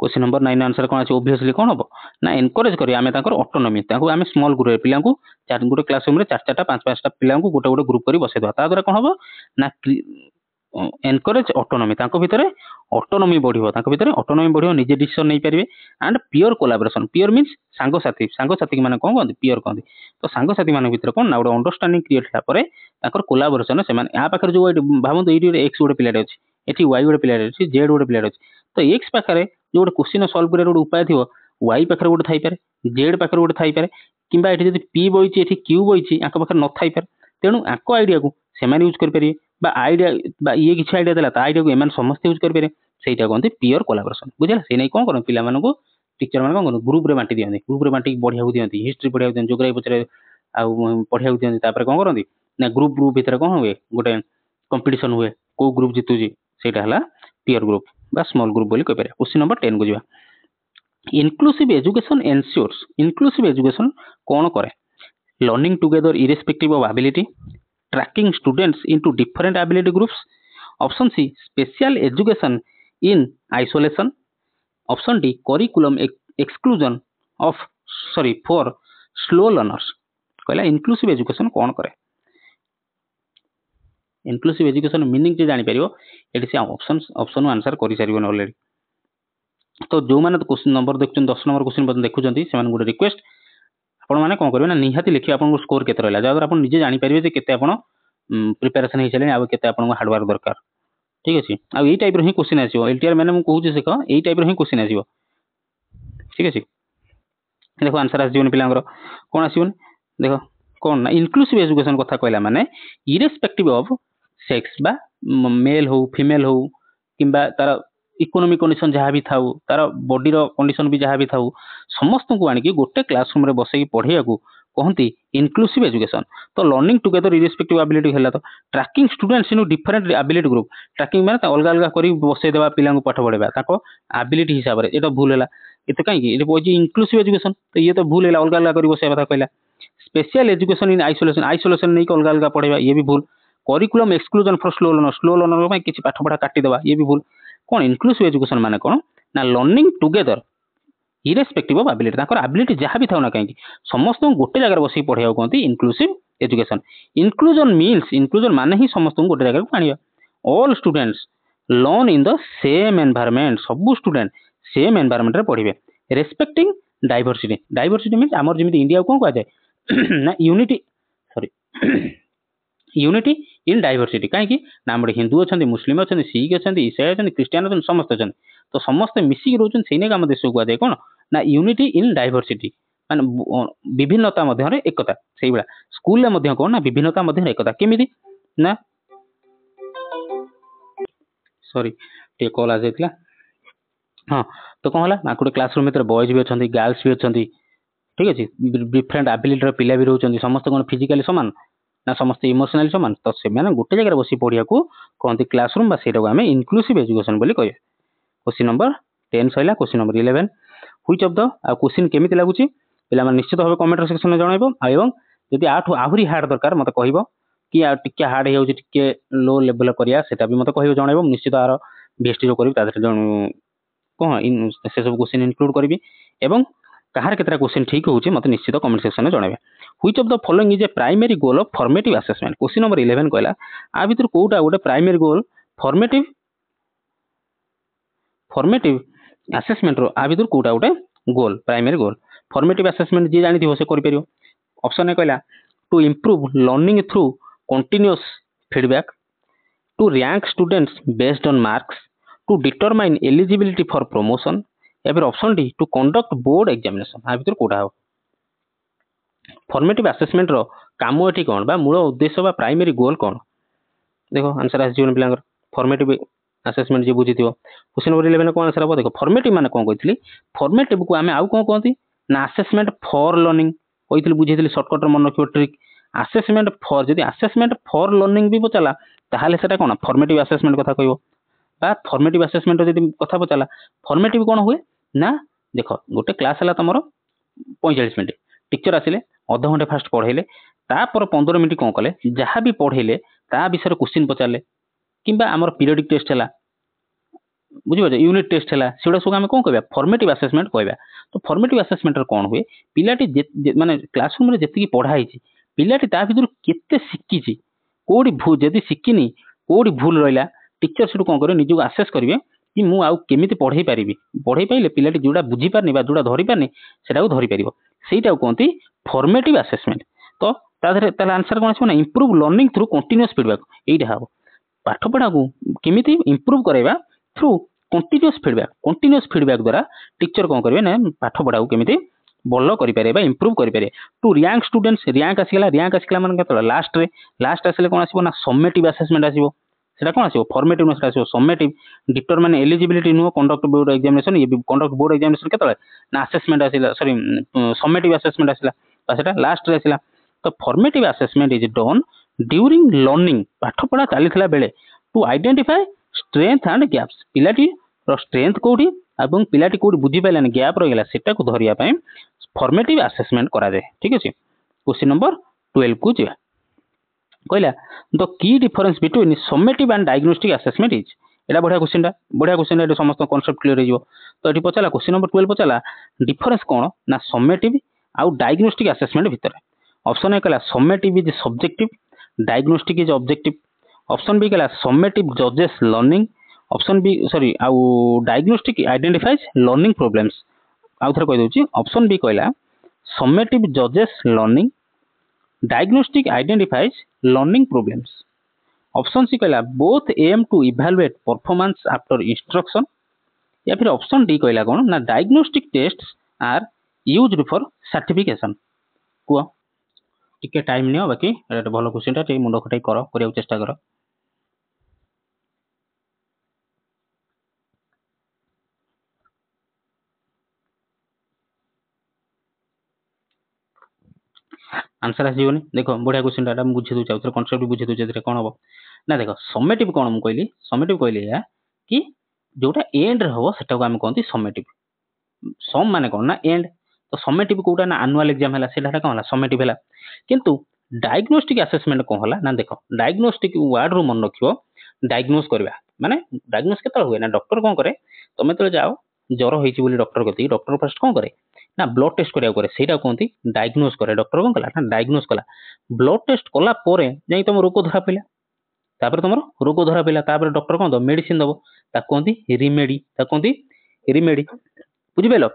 क्वेश्चन नंबर 9 आंसर कौन अछि ओब्वियसली कौन हम ना एनकरेज करिया आमे ताकर ऑटोनॉमी ताको आमे स्मॉल ग्रुप पिला को चार गोटे क्लासरूम रे चार चारटा पांच पांचटा पिला को गोटे गोटे ग्रुप करी बसै दवा ता द्वारा कौन हम ना एनकरेज ऑटोनॉमी ताको भितरे ऑटोनॉमी बढ़िबो ताको भितरे ऑटोनॉमी बढ़िबो निजे डिसीजन नै परिबे and peer collaboration peer means सांगो साथी माने कोन कहंदी पियर कहंदी तो सांगो साथी माने भितरे कोन ना गोटे अंडरस्टैंडिंग क्रिएट होला परे ताकर कोलैबोरेशन से माने या पाखर जो भाबंतु एटी एक्स गोटे पिलाटे अछि एटी वाई गोटे पिलाटे अछि जेड गोटे पिलाटे अछि तो एक्स पाखरे जो गोटे क्वेश्चन सॉल्व करे गोटे उपाय थिबो वाई पाखरे गोटे थाई पारे जेड पाखरे गोटे थाई पारे किंबा एटी जदि पी बइछि एटी क्यू बइछि आक पाखरे न थाई पारे तेनु आक आइडिया को सेमान यूज कर परिबे बा आइडिया बा ये किछ आइडिया देला ता आइडिया को एमान समस्त यूज कर परिबे सेटा कहंती पियर कोलैबोरेशन बुझला से नै कोन करन पिला मानको टीचर मान कोन ग्रुप रे बांटी दियंती ग्रुप रे बांटी बढ़िया हो दियंती हिस्ट्री बढ़िया हो दियंती ज्योग्राफी पचरे आ बढ़िया हो दियंती तापर कोन करंती ना ग्रुप ग्रुप भितर कोन हुए गोटे कंपटीशन हुए को ग्रुप जितुजी सेटा हला पियर ग्रुप बा स्मॉल ग्रुप बोली कह पारे क्वेश्चन नंबर 10 को जिवा inclusive education ensures inclusive education कौन करे learning together irrespective of ability tracking students into different ability groups option C special education in isolation option D curriculum exclusion of for slow learners कहला inclusive education कौन करे inclusive education meaning जे जानि परियो eighty से option answer करि सारिबन already तो जो माने क्वेश्चन नंबर देखुछन 10 नंबर क्वेश्चन बतन देखुछंती से माने गोटे रिक्वेस्ट आपण माने कोन करबे ना निहाती लिखि आपण स्कोर केते रहला जागर आपण निजे जानि परिबे जे केते आपण प्रिपरेशन हे चले आ केते आपण हार्ड वर्क दरकार ठीक अछि आ एई टाइप रो ही क्वेश्चन आसीबो एलटीआर माने हम कहू जे से एई टाइप रो ही क्वेश्चन आसीबो ठीक अछि देखो आंसर आसीबो पिलांगर कोन आसीबो देखो कोन ना इंक्लूसिव एजुकेशन कथा कहला माने इरेस्पेक्टिव ऑफ सेक्स बा मेल हो फीमेल हो किंबा तार इकोनॉमिक कंडीशन जहाँ भी थाउ तार बॉडी रो कंडीशन भी जहाँ भी थाउ समस्त को आनी गोटे क्लासरूम रे बसई पढ़िया को कहती इनक्लूसिव एजुकेशन तो लर्निंग टुगेदर इरेस्पेक्टिव एबिलिटी है तो tracking students in different ability group tracking माने अलग अलग करी बसई देबा पिला को पाठ पढ़ेबा ताको एबिलिटी हिसाब से एटा भूल हैला एते काई कि एटे पजी इनक्लूसिव एजुकेशन तो ये तो भूल हैला अलग अलग करी बसई बात कहला special education in isolation isolation नहीं अलग अलग पढ़ेबा ये भी भूल curriculum exclusion for slow learner में किसी पाठ पढ़ा काटी देबा ये भी भूल कौन इनक्लूसिव एजुकेशन माने कौन ना learning together irrespective of ability ताकर एबिलिटी जहाँ भी थाउ ना कहीं समस्त गोटे जगह बस पढ़ाई कहते inclusive education inclusion means inclusion माने ही समस्त गोटे जगह को आनिबा all students learn in the same environment सब स्टूडेंट सेम एनवायरनमेंट रे पढ़िबे रेस्पेक्टिंग डाइवर्सिटी डाइवर्सिटी मीन्स हमर जेमिति इंडिया को कह जाए ना unity sorry unity in diversity कहीं ना हम हिंदू अच्छा मुस्लिम अच्छा सिख अच्छा ईसाई अच्छा क्रिस्टियान अच्छा समस्त अच्छा तो समस्त मिसिक रोचन से आम देश को कहुए कौन ना यूनिटी इन डाइवर्सिटी माने विभिन्नता मध्य एकता से भाया स्कूल कौन ना विभिन्नता मध्य एकता केमी ना सॉरी टे कॉल आ जाइला हाँ तो कौन है ना गोटे क्लासरूम भीतर बॉयज भी अच्छा गर्ल्स भी अच्छा ठीक अच्छे डिफरेंट एबिलिटी पिला भी रोच समस्त कौन फिजिकाली सामान ना समस्त इमोशनाली सामान तो से गोटे जगह बस पढ़िया को कहते क्लासरूम बा सेटा को आम इनक्लूसिव एजुकेशन बोली कहे question number 10 Saila question number 11 which of the question केमिति लागुची पिला मन निश्चित भाव कमेंट सेक्शन में जणाइबो एवं यदि आठु आहुरी हार्ड दरकार मते कहइबो कि टिके हार्ड हे होची टिके लो लेवल करिया सेटा भी मते कहइबो जणाइबो निश्चित आरो बेस्ट जो करिब तादर जण कोन इन से सब क्वेश्चन इंक्लूड करबी एवं कहार केतरा क्वेश्चन ठीक होची मते निश्चित कमेंट सेक्शन में जणाइबे which of the following is a primary goal of formative assessment question number 11 कहला आ भीतर कोउटा गोटे प्राइमरी गोल फॉर्मेटिव असेसमेंट रो आ भीतर कोउटा गोटे goal primary goal formative assessment जे जानि दियो से करि परियो ऑप्शन ए कहला to improve learning through continuous feedback to rank students based on marks to determine eligibility for promotion या फिर option D to conduct board examination आ भीतर कोउटा हो फॉर्मेटिव असेसमेंट रो काम एठी कोन बा मूल उद्देश्य बा प्राइमरी गोल कोन देखो आंसर आसी जीवन पिलांगर फॉर्मेटिव असेसमेंट जे बुझी दियो क्वेश्चन नंबर 11 कोन आंसर हो देखो फॉर्मेटिव माने कोन कहितली फॉर्मेटिव को हमें आउ कोन कहंती ना असेसमेंट फॉर लर्निंग कहितली बुझीतली शॉर्टकट मन रखियो ट्रिक असेसमेंट फॉर जदी असेसमेंट फॉर लर्निंग भी पचला ताहाले सेटा कोन फॉर्मेटिव असेसमेंट कथा कहइबो बा फॉर्मेटिव असेसमेंट जदी कथा पचला फॉर्मेटिव कोन हुए ना देखो गोटे क्लास हला तमरो 45 मिनिट टीचर आसिले आधा घंटे फास्ट पढ़ेले तापर 15 मिनिट कोन कले जहाँ भी पढ़ेले ता विषय क्वेश्चन पचारे किंबा आमर पीरियडिक टेस्ट है बुझिपारे यूनिट टेस्ट है सेटा सब आम कौन कह फॉर्मेटिव असेसमेंट कहवा तो फॉर्मेटिव असेसमेंट कौन हुए पिलाटी माने क्लासरूम जी पढ़ाई पिलाटी ता भर केते शिखी कौटी जदि शिखिनी कौटी भूल रहा टीचर से कौन कर निजक आसेस करेंगे कि मुझे आउ केमी पढ़े पारि पढ़े पारे पिलाटी जोड़ा बुझीपारनी जोड़ा धरी पारनी से धरीपर से कहते फॉर्मेटिव असेसमेंट तो आंसर कौन आसो ना improve learning through continuous feedback यहीटा हम पाठ पढ़ा को केमी इंप्रूव करवा थ्रू कंटिन्यूअस फीडबैक द्वारा टीचर कौन करेंगे ना पाठ पढ़ा को केमी भल करें इंप्रूव करें टू रैंक स्टूडेंट्स रैंक आसला माने लास्ट आसले कौन आसो ना समेटिव असेसमेंट आसो सेटा कौन आसो फॉर्मेटिव नुह आसो समेटिव डिटरमाइन एलिजिबिलिटी नुह कंडक्ट बोर्ड एग्जामिनेशन ये कंडक्ट बोर्ड एग्जामिनेशन केतले ना असेसमेंट आसला सॉरी समेटिव असेसमेंट आसला सेटा लास्ट रे आसला तो formative assessment is done during learning पाठ पढ़ा चली बेले to identify strength and gaps पिलाटी स्ट्रेंथ कौटी और पिलाटी कौटी बुझी पारानी गैप रहीगला सेटा को धरिया फॉर्मेटिव असेसमेंट करा जाए ठीक अच्छे क्वेश्चन नंबर 12 को जा कहला the key difference between summative and diagnostic assessment is एटा बढ़िया क्वेश्चन समस्त कॉन्सेप्ट क्लियर हो तो ये पचारा क्वेश्चन नंबर 12 पचारा डिफरेंस कौन ना समेटिव आउ डायग्नोस्टिक असेसमेंट भितर ऑप्शन ए कहला summative is subjective diagnostic is objective option B कहला समेटिव जजेस लर्निंग ऑप्शन बी सॉरी आउ डायग्नोस्टिक आइडेंटिफाइज लर्निंग प्रॉब्लम्स आउ थरे कह दोची ऑप्शन बी कहला समेटिव जजेस learning diagnostic identifies learning problems option C कहला both aim to evaluate performance after instruction या फिर ऑप्शन डी कहला कौन ना diagnostic tests are used for certification को टिके टाइम नियो बाकी एटा भलो क्वेश्चन टा मुंड खटाई करिया चेष्टा कर आंसर आसोनी देख बढ़िया क्वेश्चन टा बुझे दूसरे आउे कनसेप्ट बुझे दूसरे कौन हम ना देख समेटिव कौन मुझे कहली समेटिव कहली या कि जोटा एंड हम से कहते समेटिव सम माने कौन ना एंड तो समेटिव कौटा ना एनुअल एग्जाम है से कौन है समेटिव है किंतु डायग्नोस्टिक असेसमेंट कौन है ना देख डायग्नोस्टिक वार्ड रू मन रख डायग्नोज करवा माने डायग्नोज के हुए ना डॉक्टर कौन करे तुम तो जाओ ज्वर होती डॉक्टर कहती डॉक्टर फर्स्ट कौन करे ना ब्लड टेस्ट करा से कहते डायग्नोज करे डॉक्टर कौन कला ना डायग्नोज कला ब्लड टेस्ट कला जाई तुम रोग धरा पड़ा तापर तुम रोग धरा पड़ा डॉक्टर कौन दब मेडिसिन दब कहते रिमेडी कहते रिमेडी बुझिपाल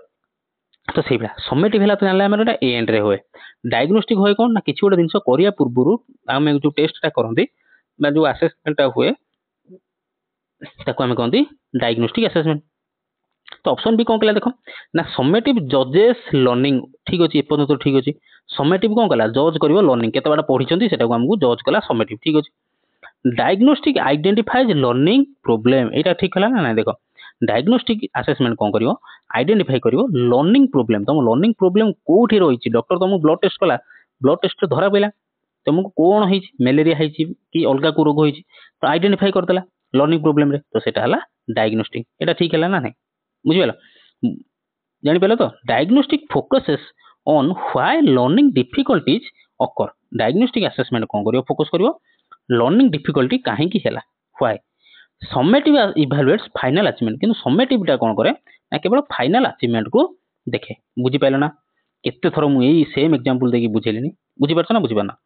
तो से समेटिव है तो जानला एंड रे हुए डायग्नोस्टिक हुए कौन ना किसी गोटे जिन करने पूर्व आम जो टेस्टा करते जो आसेसमेंट हुए आम कहते डायग्नोस्टिक असेसमेंट तो ऑप्शन भी कौन कला देख ना समेटिव जजेस लर्निंग ठीक अच्छे एपर्यंत तो ठीक अच्छे समेटिव कौन कला जज कर लर्निंग के बाटा पढ़ी से आमको जज कला समेटिव ठीक अच्छे डायग्नोस्टिक आइडेंटिफाइज लर्निंग प्रोब्लेम यहाँ ठीक है ना देख डायग्नोस्टिक असेसमेंट कौन कर आइडेंटिफाई कर लर्निंग प्रोब्लेम तुम लर्निंग प्रोब्लेम कौटी रही डॉक्टर तुमको ब्लड टेस्ट कला ब्लड टेस्ट धरा पड़ा तुमको कौन है मेलेरिया है कि अलग को रोग होती तो आइडेंटिफाई करदेला लर्निंग प्रोब्लेम रे तो सेटा है डायग्नोस्टिक यहाँ ठीक है ना नहीं बुझिपाल जापार तो diagnostic focuses on why learning difficulties occur diagnostic assessment कौन कर फोकस कर लर्निंग डिफिकल्टी कहीं व्हाई समेटिव इवैल्यूएट्स फाइनल अचीवमेंट किंतु समेटिव कौन करे ना केवल फाइनल अचीवमेंट को देखे बुझिपाल ना केते थर मुझे सेम एग्जांपल देकी बुझेली बुझीपार ना बुझीपारना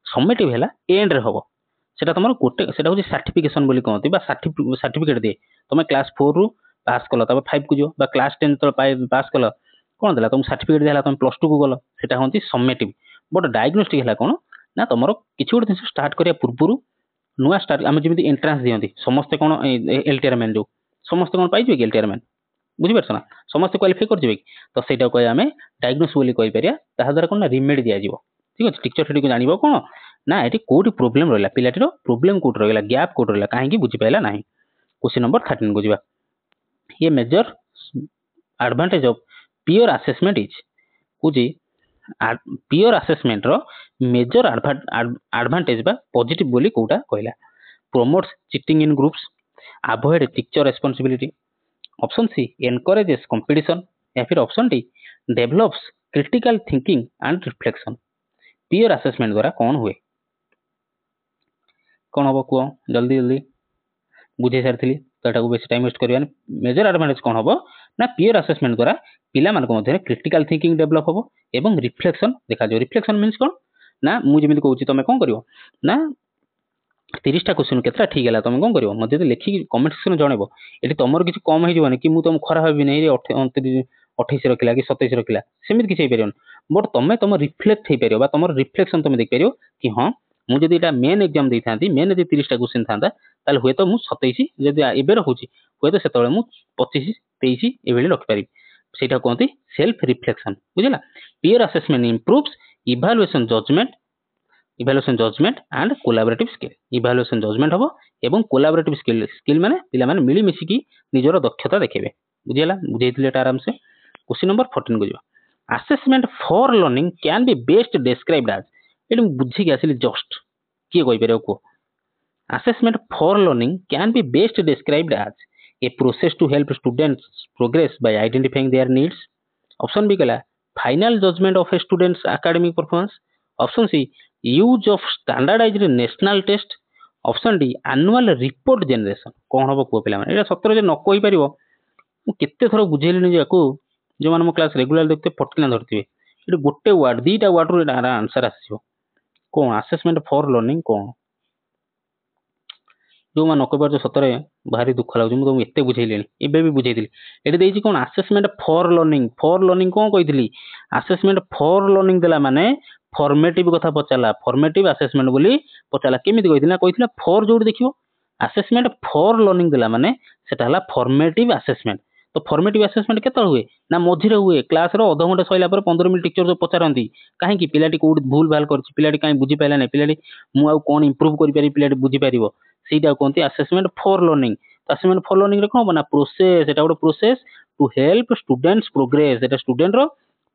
समेटिव है एंड रे हम सेटा तुम गोटे से हूँ सर्टिफिकेशन बोली कहते सर्टिफिकेट दिए तुम क्लास 4 रु पास कल 5 को जो क्लास 10 तो पास कल कौन देला तुम सर्टिफिकेट दिया तुम +2 को गल से हूँ समेटिव बट डायग्नोस्टिक है कौन ना तुम किसी गोटे जिन स्टार्ट करा पूर्व नुआ स्टार्ट आम जमी एंट्रांस दिखती समस्ते कौन एलटीआर मैन जो समस्ते कौन पाइबे कि एलटीआर मैन बुझीपार ना समस्ते क्वालिफाई कर तो से आम डायग्नोस बोली द्वारा कौन ना रिमेडी दिज्व ठीक अच्छे टीचर से जान कौन ना ये कौटी प्रोब्लेम रहा पिलाटीर प्रोब्लेम कौट रहा गैप कौट रहा कहीं बुझीपाला ना क्वेश्चन नंबर 13 को जा ये major advantage of peer assessment is कौन पियोर असेसमेंट रो मेजर एडवांटेज बा पॉजिटिव बोली कोटा कहला promotes cheating in groups avoid teacher responsibility option C encourages competition या फिर option D develops critical thinking and reflection peer assessment द्वारा कौन हुए कौन हम कह जल्दी जल्दी बुझे सारी तो एटा को बेसी टाइम वेस्ट करबानी मेजर एडवांटेज कोन हबो ना पियर असेसमेंट द्वारा पिला मानक मध्ये क्रिटिकल थिंकिंग डेवलप हबो एवं रिफ्लेक्शन देखा जो रिफ्लेक्शन मींस कोन ना मु जेमिति कहूची तमे कोन करियो ना 30 टा क्वेश्चन केतरा ठीक हैला तमे कोन करियो मध्ये लिखि कमेंट सेक्शन जणेबो एटी तमर किछि कम हे जीवनी कि मु तम खरा हबि नै रे 28 रखिला कि 27 रखिला सेमिति किछि हे परियन बट तमे तम रिफ्लेक्ट हे परियो बा तमर रिफ्लेक्शन तमे देख परियो कि हां मु जदि एटा मेन एग्जाम देई थांती मेन जदि 30 टा क्वेश्चन थांता ताले होय तो मु 27 जदि एबे रखुची होय तो सेतबेले मु 25 23 एवेले रख पारि सेटा कोंती सेल्फ रिफ्लेक्शन बुझिला peer assessment improves evaluation judgement and collaborative skill evaluation judgement हबो एवं कोलैबोरेटिव स्किल माने पिला माने मिली मिसी की निजर दक्षता देखेबे बुझिला बुझैतिले एटा आराम से क्वेश्चन नंबर 14 को जिवा assessment for learning can be best described as एटी बुझी के आसिली जस्ट की कोइ परयो को assessment for learning can be best described as a process to help students progress by identifying their needs. Option B kala final judgment of a student's academic performance. Option C use of standardized national test. Option D annual report generation. कौन हबो को पिला माने एटा सत्र जे न कहि परिबो मु केते थरो बुझेलिनी जे को जे माने मो क्लास रेगुलर देखते पटकिना धरतिबे एटा गोटे वर्ड दीटा वर्ड रो एटा आंसर आसीबो कोन असेसमेंट फॉर लर्निंग कोन जो मान नकबार जो सतरे भारी दुख लागु मु तुम एते बुझेलिनी एबे भी बुझेइतिली एटे देइछि कोन असेसमेंट फॉर लर्निंग कोन कहितली असेसमेंट फॉर लर्निंग देला माने फॉर्मेटिव कथा पचाला फॉर्मेटिव असेसमेंट बोली पचाला केमिति कहितली ना कहितला फॉर जोड देखियो असेसमेंट फॉर लर्निंग देला माने सेटा हला फॉर्मेटिव असेसमेंट तो फॉर्मेटिव असेसमेंट केतल हुए ना मझिरे हुए क्लास रो आधा घंटा सइला पर 15 मिनिट टीचर जो पचारंती काहे कि पिलाटी कोड भूल भाल करछि पिलाटी काहे बुझी पाइला नै पिलाटी मु आ कोन इंप्रूव करि पारि पिलाटी बुझी पारिबो सीटा कोनती assessment for learning assessment for learning रे कोन बना प्रोसेस एटा गोटे process to help students progress एटा स्टूडेंट रो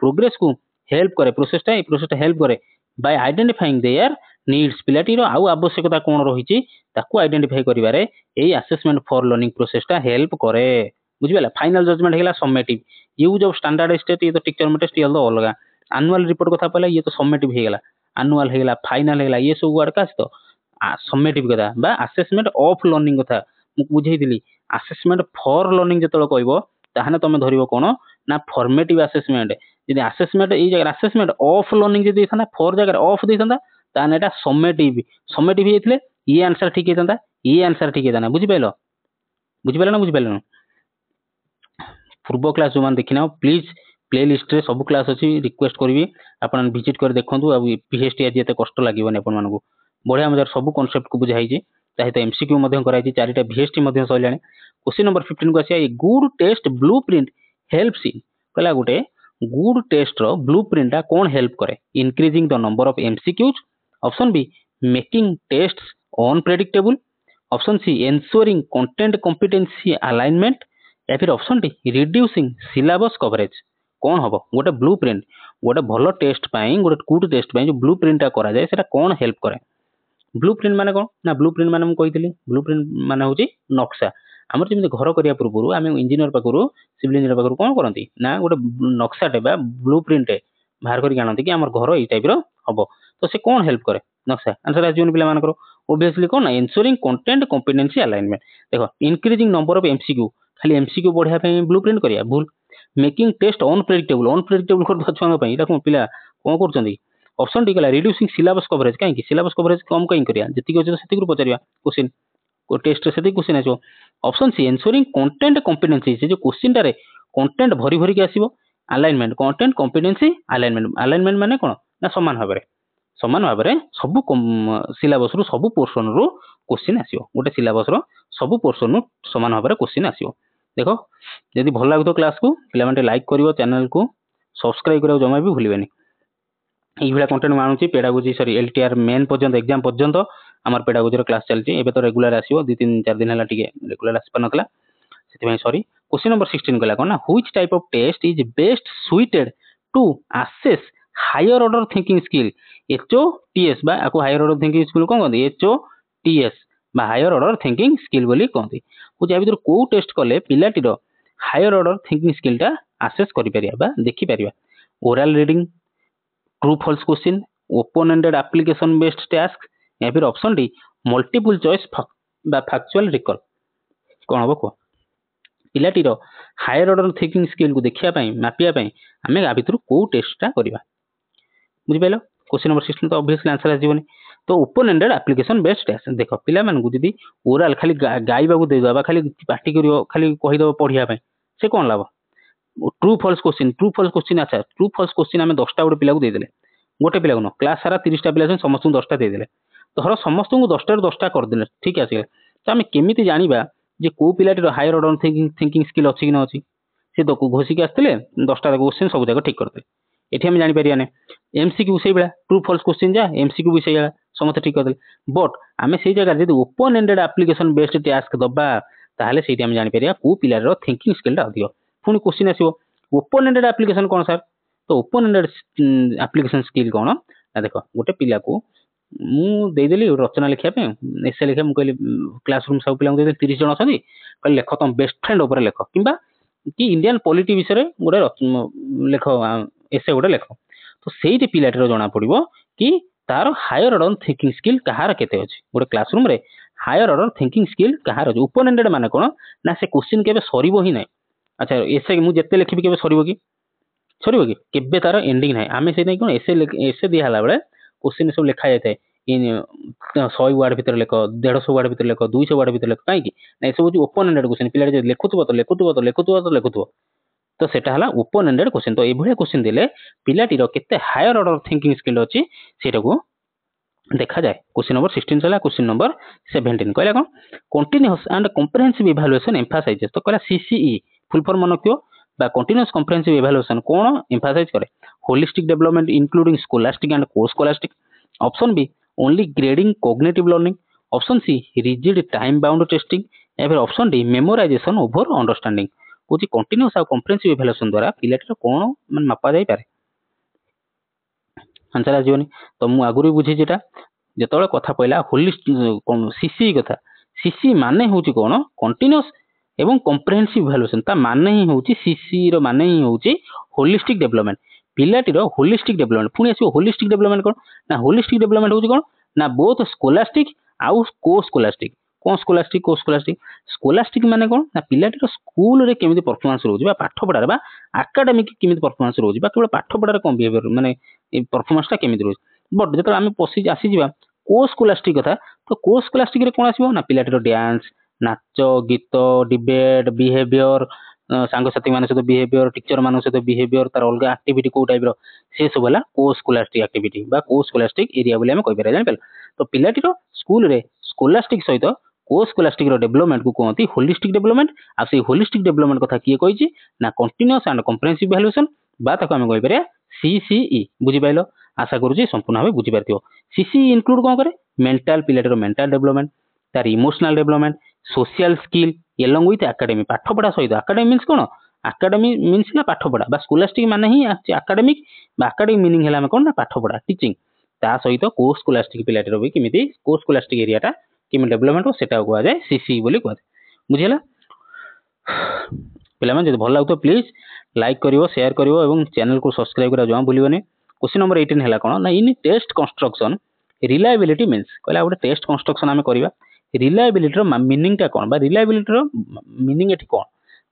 प्रोग्रेस को हेल्प करे प्रोसेसटा हेल्प करे बाय आइडेंटिफाइंग देयर नीड्स पिलाटी रो आउ आवश्यकता कोन रहिछि ताकू आइडेंटिफाई करिवारे एई असेसमेंट फॉर लर्निंग प्रोसेसटा हेल्प करे बुझिबेला फाइनल जजमेंट हेला summative use of standard test ये तो टीचर में टेस्ट ये तो अलग एनुअल रिपोर्ट कथा पहला ये तो समेटिव हेगला एनुअल हेगला फाइनल हेगला ये सब वर्ड का तो समेटिव कथा बा असेसमेंट ऑफ लर्निंग कथा मु बुझेइतिली असेसमेंट फॉर लर्निंग जतलो कहबो ताहाने तमे धरिबो कोन ना फॉर्मेटिव असेसमेंट यदि असेसमेंट ए जगह असेसमेंट ऑफ लर्निंग जदि थाना फॉर जगह ऑफ देथंदा ताने एटा समेटिव हेइतले ये आंसर ठीक हेतंदा ये आंसर ठीक हेताना बुझि पाइलो पूर्व क्लास जो मान देखिना प्लीज प्ले लिस्ट रे सब क्लास अछि रिक्वेस्ट करबी आपण विजिट कर देखंतु आ पीएचटी आज एते कष्ट लागिबनी आपण मानको बढ़िया मजार सब कांसेप्ट को बुझाई जे चाहे तो एमसीक्यू मध्यम कराई जे चारिटा वीएसटी मध्यम सइलाने क्वेश्चन नंबर 15 को आसी a good test blueprint helps in कला गुटे गुड टेस्ट रो ब्लूप्रिंट कोन हेल्प करे increasing the number of MCQs option B making tests unpredictable option C ensuring content competency alignment या फिर option D reducing syllabus coverage कौन हम गोटे ब्लूप्रिंट गोटे भल टेस्ट गोटे गुड टेस्ट जो ब्लूप्रिंटा करा जाए सेटा कौन हेल्प करे ब्लूप्रिंट माने कौन ना ब्लूप्रिंट माने मु कहितली ब्लूप्रिंट माने होची नक्शा हमर जेमि घर करिया पूर्व आम इंजीनियर पाखरु सिविल इंजीनियर पाखरु कौन करती ना गोटे नक्शाटे बा ब्लूप्रिंट बाहर करके आनती कि आम घर ये टाइप हम तो से कौन हेल्प करे नक्शा आंसर आजन पिला मानकर ओबियसली कौन ना एंश्योरिंग कंटेंट कॉम्पिटेंसी अलाइनमेंट देखो इंक्रीजिंग नंबर ऑफ एमसीक्यू खाली एमसीक्यू बढ़िया ब्लूप्रिंट करिया भूल मेकिंग टेस्ट अनप्रेडिक्टेबल कर छुआ पिला कौन कर ऑप्शन डी कला रिड्यूसिंग सिलेबस कवरेज कहीं सिलेबस कवरेज कम कहीं करिया जति अच्छे से पचार क्वेश्चन टेस्ट से क्वेश्चन आसो option C ensuring content competency से जो क्वेश्चन टारे कंटेंट भरी भरी के आसीबो अलाइनमेंट कंटेंट कॉम्पिटेंसी अलाइनमेंट माने कोन ना समान भाव में सब सिलेबस रु सब पोर्शन रु क्वेश्चन आसीबो गोटे सिलेबस रो सब पोर्शन रु समान भाव में क्वेश्चन आसीबो देखो यदि भल लागो क्लास को पिला माने लाइक करिवो चैनल को सब्सक्राइब करियो जमा भी भूलिबेनी एई भला कंटेंट मानुची पेडागोजी सॉरी एलटीआर मेन पर्यंत एग्जाम पर्यंत आमर पेडागोजी रो क्लास चलची एबे तो रेगुलर आसीबो 2-3-4 दिन हला टिके रेगुलर आसी पनकला सेति सॉरी क्वेश्चन नंबर 16 गला कोन ना which type of test is best suited to assess higher order thinking skill HOTS बा आको हायर ऑर्डर थिंकिंग स्किल कोन कहंदी एचओटीएस बा हायर ऑर्डर थिंकिंग स्किल बोली कहंदी को जा भीतर को टेस्ट कले पिलाटी रो हायर ऑर्डर थिंकिंग स्किल टा असेस करि परिया बा देखि परिया oral reading true false question open ended application based task या फिर ऑप्शन डी मल्टीपल चॉइस बा फैक्चुअल रिकॉल କ'ଣ ହେବ କୁହ? ପିଲାଟିର ହାୟର ଅର୍ଡର ଥିଙ୍କିଂ ସ୍କିଲ୍କୁ ଦେଖିବା ପାଇଁ ମାପିବା ପାଇଁ ଆମେ ଆ ଭିତରୁ କେଉଁ ଟେଷ୍ଟଟା କରିବା? ବୁଝିପାରିଲ? क्वेश्चन नंबर 16 तो ऑब्वियसली आंसर आसीबनी। तो open ended application based test देख पिला मानकु जदी ओरल खाली गाइबा दे दबा खाली पार्टी करियो खाली कहि दबा पढिया पय से कोन लाभ? ट्रू फॉल्स क्वेश्चन अच्छा ट्रू फॉल्स क्वेश्चन आमे 10 टा गोटे पिला को दे देले गोटे पिला को न क्लास सारा 30 टा पिला छन समस्त 10 टा दे देले तो हर समस्त को 10 टा 10 टा कर देले ठीक आसी तो आमे केमिति जानिबा जे को पिलाटीर हायर ऑर्डर थिंकिंग स्किल अछि कि न अछि से तो घोषिक आसते 10 टा क्वेश्चन सब जगह ठीक करते एठी हम जानि परियाने एमसीक्यू से बेला ट्रू फॉल्स क्वेश्चन जा एमसीक्यू भी से समस्त ठीक कर देले बट आमे से जगह जदी open ended application based task दबा ताहले सेठी हम जानि परिया को पिलार थिंकिंग स्किल टा अधिक पुणी क्वेश्चन आसीबो ओपन एंडेड एप्लिकेशन कोन सर तो ओपन एंडेड एप्लिकेशन स्किल कोन ना देखो गोटे पिला को मु देदेली रचना लिखिया पे एसे लिखा मु कहली क्लासरूम सब पिला देदेली 30 जन अछदी कहली लेख तुम बेस्ट फ्रेंड ऊपर लेख किबा कि इंडियन पॉलिटी विषय रे गोटे लेख एसे गोटे लेख तो सेठी पिलाटर जणा पड़िबो कि तार हायर ऑर्डर थिंकिंग स्किल कहार केते अछि गोटे क्लासरूम रे हायर ऑर्डर थिंकिंग स्किल कहार अछि ओपन एंडेड माने कोन ना से क्वेश्चन केबे सरीबो ही नै अच्छा एसे मु जेते लिखिबी केबे सरीबो कि केबे तार एंडिंग नै आमे से नै कोन एसे दिया हला बेले क्वेश्चन सब लिखा जाय इन 100 वर्ड भीतर लेख 150 वर्ड भीतर लेख 200 वर्ड भीतर लेख काई कि नै सब ओपन एंडेड क्वेश्चन पिला जे लेखुथबो तो सेटा हला ओपन एंडेड क्वेश्चन तो एभले क्वेश्चन दिले पिलाटीर केते हायर ऑर्डर थिंकिंग स्किल अछि सेटा को देखा जाए क्वेश्चन नंबर 16 चला क्वेश्चन नंबर 17 कहला कोन continuous and comprehensive evaluation emphasizes तो कहला सीसीई फुल फॉर्म मन क्यों बा कंटीन्यूअस कॉम्प्रिहेंसिव इवैल्यूएशन कोन एम्फासाइज करे holistic development including scholastic and co scholastic option B only grading cognitive learning option C rigid time bound testing एवं option D memorization over understanding कोची continuous आ comprehensive evaluation द्वारा पिलाटीर कोन मन मापा जाय पारे आंसर आजीवनी तो मु आगुरी बुझी जेटा जेतोळे कथा पहिला होलिस्टिक सीसी कथा सीसी माने होची कोन कंटीन्यूअस एवं कॉम्प्रिहेंसिव इवैल्यूएशन ता माने ही होची सीसी रो माने ही होची होलिस्टिक डेवलपमेंट पिलाटीर होलिस्टिक डेवलपमेंट पुणी आसी होलिस्टिक डेवलपमेंट कोन ना होलिस्टिक डेवलपमेंट होची कोन ना बोथ स्कोलास्टिक आउ को स्कोलास्टिक कोन स्कोलास्टिक स्कोलास्टिक माने कोन ना पिलाटीर स्कूल रे केमिति परफॉर्मेंस रहउजी बा पाठ पढारे बा एकेडमिक केमिति परफॉर्मेंस रहउजी बा केवल पाठ पढारे कोन बिहेवियर माने परफॉर्मेंस टा केमिति रहउजी बट जेतरा आमे पसी आसी जिबा को स्कोलास्टिक कथा तो को स्कोलास्टिक रे कोन आसीबो ना पिलाटीर डांस नाच गीत डिबेट बिहेवियर सांग साथी मान सहित बिहेवियर टीचर मान सहित बिहेवियर तार अलग एक्टिविटी को टाइप रो से सब हला को स्कोलास्टिक एक्टिविटी बा को स्कोलास्टिक एरिया बोले हम कहि पारे जानि पेल तो पिलाटीर स्कूल रे स्कोलास्टिक सहित को स्कोलास्टिक रो डेवलपमेंट को कहती होलिस्टिक डेवलपमेंट आ से होलिस्टिक डेवलपमेंट कथा किए कहिछि ना कंटीन्यूअस एंड कॉम्प्रिहेंसिव इवैल्यूएशन बा ताको हम कहि पारे सीसीई बुझि पाइलो आशा करूछि संपूर्ण भाबे बुझि पारथियो सीसीई इंक्लूड कोन करे मेंटल पिलाटीर मेंटल डेवलपमेंट तार emotional development social skill along with academy पाठ पढ़ा सहित एकेडमी मींस कोन एकेडमी मींस ना पाठ पढ़ा बा स्कोलास्टिक माने ही एकेडमिक बा एकेडमिक मीनिंग हैला कोन ना पाठ पढ़ा टीचिंग ता सहित को स्कोलास्टिक पिलाटीर भी केमिति को स्कोलास्टिक एरिया टा केमि डेवलपमेंट हो सेटा को आ जाए सीसी बोली को बुझिला पिला मन जदि भल लागतो प्लीज लाइक करिवो शेयर करिवो एवं चैनल को सब्सक्राइब करा जमा भूलिबोनी क्वेश्चन नंबर 18 हैला कोन ना इन टेस्ट कंस्ट्रक्शन रिलायबिलिटी मींस कहला गोटे टेस्ट कंस्ट्रक्शन आमे करिवा रिलायबिलिटी रो मीनिंग टा कोन बा रिलायबिलिटी रो मीनिंग एठी कोन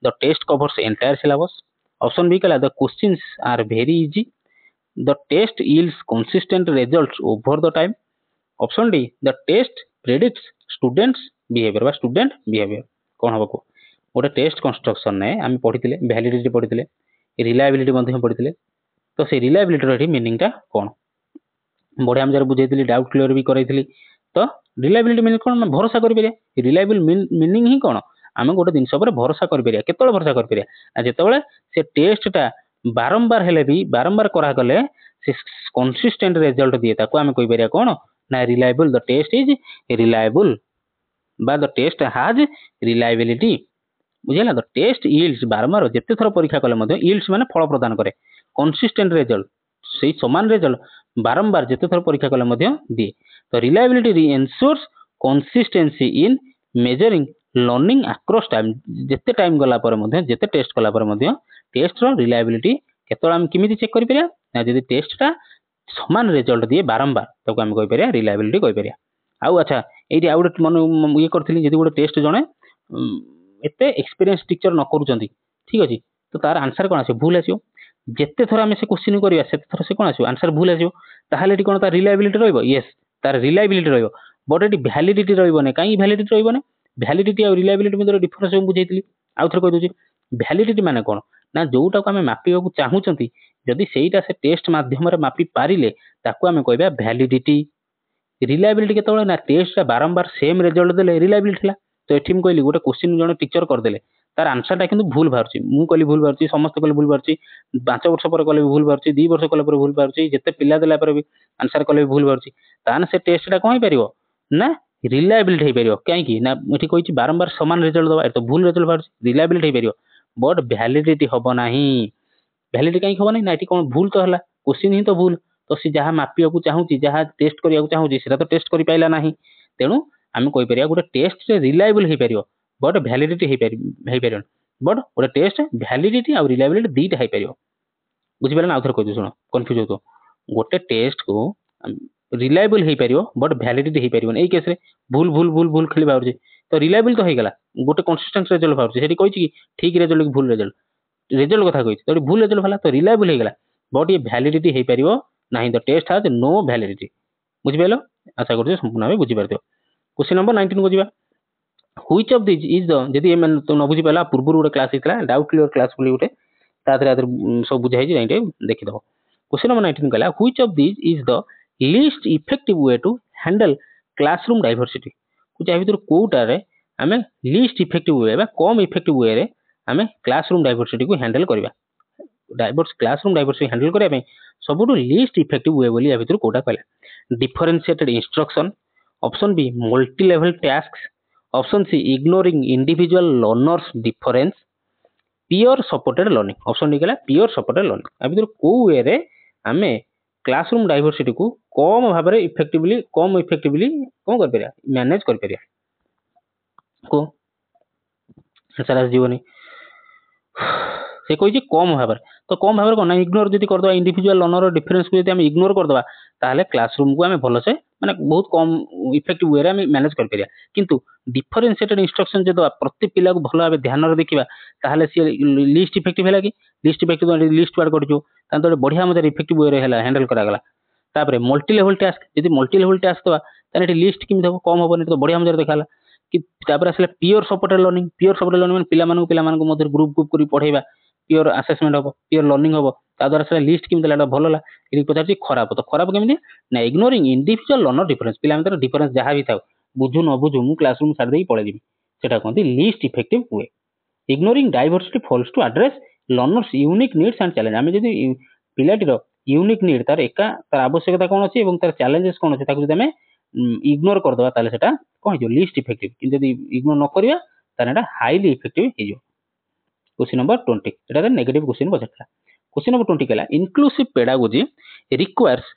the test covers entire syllabus option B कहला the questions are very easy the test yields consistent results over the time option D the test predicts students behaviour बा student behaviour कोन हबो को गोटे test construction ने आमे पढिथिले validity पढिथिले reliability मध्ये पढिथिले तो से रिलायबिलिटी रो मीनिंग टा कोन बढिया हम जरा बुझैथिली डाउट क्लियर भी करैथिली तो रिलायबिलिटी मीनिंग कोन भरोसा करि परिया रिलायबल मीनिंग ही कोन आमे गोटे दिन पर भरोसा करि परिया केतळे भरोसा करि परिया आ जेतळे से टेस्ट टा बारंबार हेले भी बारंबार करा गले से कंसिस्टेंट रिजल्ट दिए ताको आमे कहि परिया कोन ना reliable the test is reliable बा द टेस्ट हैज रिलायबिलिटी बुझिला द टेस्ट यील्ड्स बारंबार जेते थर परीक्षा कले मध्ये यील्ड्स माने फल प्रदान करे कंसिस्टेंट रिजल्ट सेही समान रिजल्ट बारंबार जेते थर परीक्षा कले मध्ये दिए तो reliability ensures consistency in measuring learning across time जेते टाइम गला पर मध्ये जेते टेस्ट कला पर मध्ये टेस्ट रो रिलायबिलिटी केतळ हम किमिति चेक करि परिया ना जदि टेस्ट टा समान रिजल्ट दिए बारंबार ताको हम कहि परिया रिलायबिलिटी कहि परिया आउ अच्छा एठी आउट मन ये करथिली जदि गोटे टेस्ट जणे एते एक्सपीरियंस टीचर न करूचंती ठीक अछि तो तार आंसर कोन आसे भूल आसियो जेते थोर आमे से क्वेश्चन करिया सेते थोर से कोन आसियो आंसर भूल आसियो ताहाले एटी कोन तार रिलायबिलिटी रहइबो यस तार रिलायबिलिटी रहइबो बट एटी वैलिडिटी रहइबो ने काई वैलिडिटी रहइबो ने वैलिडिटी और रिलायबिलिटी मध्ये डिफरेंस हम बुझैतली आउ थोर कहि दोची वैलिडिटी माने कोन ना जोटा को आमे मापिबा को चाहूचंती जदि सेईटा से टेस्ट माध्यम रे मापी पारिले ताको आमे कहबा वैलिडिटी रिलायबिलिटी केतबेले ना टेस्ट रा बारंबार सेम रिजल्ट देले रिलायबिलिटी थला तो एठी हम कहली गोटे क्वेश्चन जने टीचर कर देले तार आंसर टा किंतु भूल बाहरची मु कहली भूल बाहरची समस्त कहले भूल बाहरची 5 वर्ष पर कहले भूल बाहरची 2 वर्ष कहले पर भूल बाहरची जते पिला देला पर भी आंसर कहले भूल बाहरची तान से टेस्ट टा कोइ परिबो ना रिलायबिलिटी हे परिबो काहे कि ना एठी कहिची बारंबार समान रिजल्ट दबा तो भूल रिजल्ट बाहरची रिलायबिलिटी हे परिबो बट वैलिडिटी हबो नाही वैलिडिटी काहे हबो नाही ना एठी कोन भूल तो हला क्वेश्चन ही तो भूल तो सी जहाँ मापिया को चाहूची जहाँ टेस्ट करिया को चाहूची सेटा तो टेस्ट करि पाइला नाही तेनु आमे कहि परिया गोटे टेस्ट रे रिलायबल हे परियो बट वैलिडिटी हे परियो बट गोटे टेस्ट वैलिडिटी और रिलायबिलिटी दीटा हे परियो बुझि पाले ना आउथर कहि सुनो कंफ्यूज हो तो गोटे टेस्ट को रिलायबल हे परियो बट वैलिडिटी हे परियो एई केस रे भूल भूल भूल भूल खाली बाहरजी तो रिलायबल तो हे गला गोटे कंसिस्टेंट रिजल्ट बाहरजी सेठी कहिची कि ठीक रिजल्ट कि भूल रिजल्ट रिजल्ट कथा कहिची तो भूल रिजल्ट भला तो रिलायबल हे गला बट ये वैलिडिटी हे परियो नाही the test has no validity बुझि पालो आशा करछु संपूर्ण भाबे बुझि पारथियो क्वेश्चन नंबर 19 को जीवा which of this is the जदी एमन तो न बुझि पाला पूर्व गोटे क्लास हितला डाउट क्लियर क्लास बोली गोटे तादरे सब बुझाइ जे जाइटे देखि दबो क्वेश्चन नंबर 19 कहला which of this is the least effective way to handle classroom diversity को चाहि भीतर कोटा रे हमें लीस्ट इफेक्टिव वे बा कम इफेक्टिव वे रे हमें क्लासरूम डाइवर्सिटी को हैंडल करबा डाइवर्स क्लासरूम डाइवर्सिटी हैंडल करबा पे सबुटु लीस्ट इफेक्टिव वे बोली या भीतर कोटा कहला differentiated instruction option B multi level tasks option C ignoring individual learners difference peer supported learning option D कहला पियर सपोर्टेड लर्निंग आ भीतर को वे रे हमें क्लासरूम डाइवर्सिटी को कम भाबरे इफेक्टिवली कोन कर परिया मैनेज कर परिया को सारा जीवनी से कहि कम भाव तो कम भाव कौन इग्नोर जब करदे इंडिविजुअल लर्नर डिफरेंस को जब इग्नोर करदे ताहले क्लासरूम को आम भलसे माने बहुत कम इफेक्टिव वे आम मैनेज कर परिया किंतु डिफरेंशिएटेड इंस्ट्रक्शन जो प्रति पिला को भल भाव ध्यान रे देखिबा ताहले सी लिस्ट इफेक्टिव हैला कि लिस्ट इफेक्टिव लिस्ट वर्ड करजो तांतो बढ़िया मजा इफेक्टिव वे रे हैला हैंडल करा गला तापरे मल्टी लेवल टास्क यदि मल्टी लेवल टास्क दवा ताने लिस्ट किम देबो कम होबो तो बढ़िया मजा देखाला कि तापर आसले पियर सपोर्टेड लर्निंग माने पिला मानको मध्य ग्रुप ग्रुप करी पढाइबा पियर असेसमेंट हम पियर लर्निंग हम ताद्वारा से लिस्ट केमी देला भल है ये पचार खराब तो खराब केमी ना इग्नोरिंग इंडिविजुअल लर्नर डिफरेंस पिला भीतर डिफरेंस जहाँ भी था बुझू न बुझू मु क्लासरूम छाड़ देई पळेबी सेटा कहते least effective way ignoring diversity fails to address learners unique needs and challenge आमे जदी पिलाटीर यूनिक नीड तार एका तार आवश्यकता कोन अछि एवं तार चैलेंजेस कोन अछि ताकु जदी आमे इग्नोर कर दबा ताले सेटा कोन जो लिस्ट इफेक्टिव कि जदी इग्नोर न करिया ताने एटा हाईली इफेक्टिव हे जो क्वेश्चन नंबर 20 एटा नेगेटिव क्वेश्चन बचला क्वेश्चन नंबर 20 कहला inclusive pedagogy requires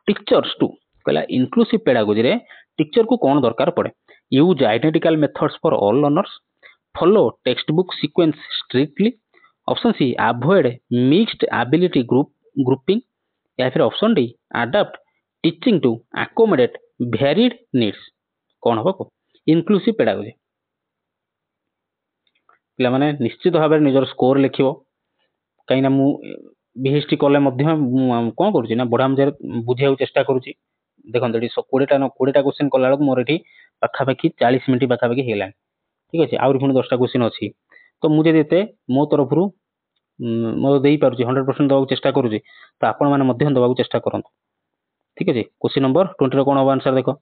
teachers to कहला इनक्लूसिव पेडागोजी रे टीचर को कौन दरकार पड़े use identical methods for all learners follow text book sequence strictly option C avoid mixed ability grouping या फिर option D adopt teaching to accommodate varied needs कौन हम को इनक्लूसिव पेडागोजी पिला माने निश्चित भाव में निजर स्कोर लिखिबो कहीं मु बीएसटी कले कौन करुँची ना बढ़ा मजा बुझे चेष्टा करुँची देखो ये 20टा क्वेश्चन कला मोर ये पाखापाखि 40 मिनट पाखापाखि होगा ठीक अच्छे आउरी पुणी 10टा क्वेश्चन अच्छी तो मुझे मो तरफ मो दे पार्टी 100% दवा चेष्टा करुँची तो आपण मैंने दवा चेष्टा करूँ ठीक अच्छे क्वेश्चन नंबर 20 कौन हम आंसर देख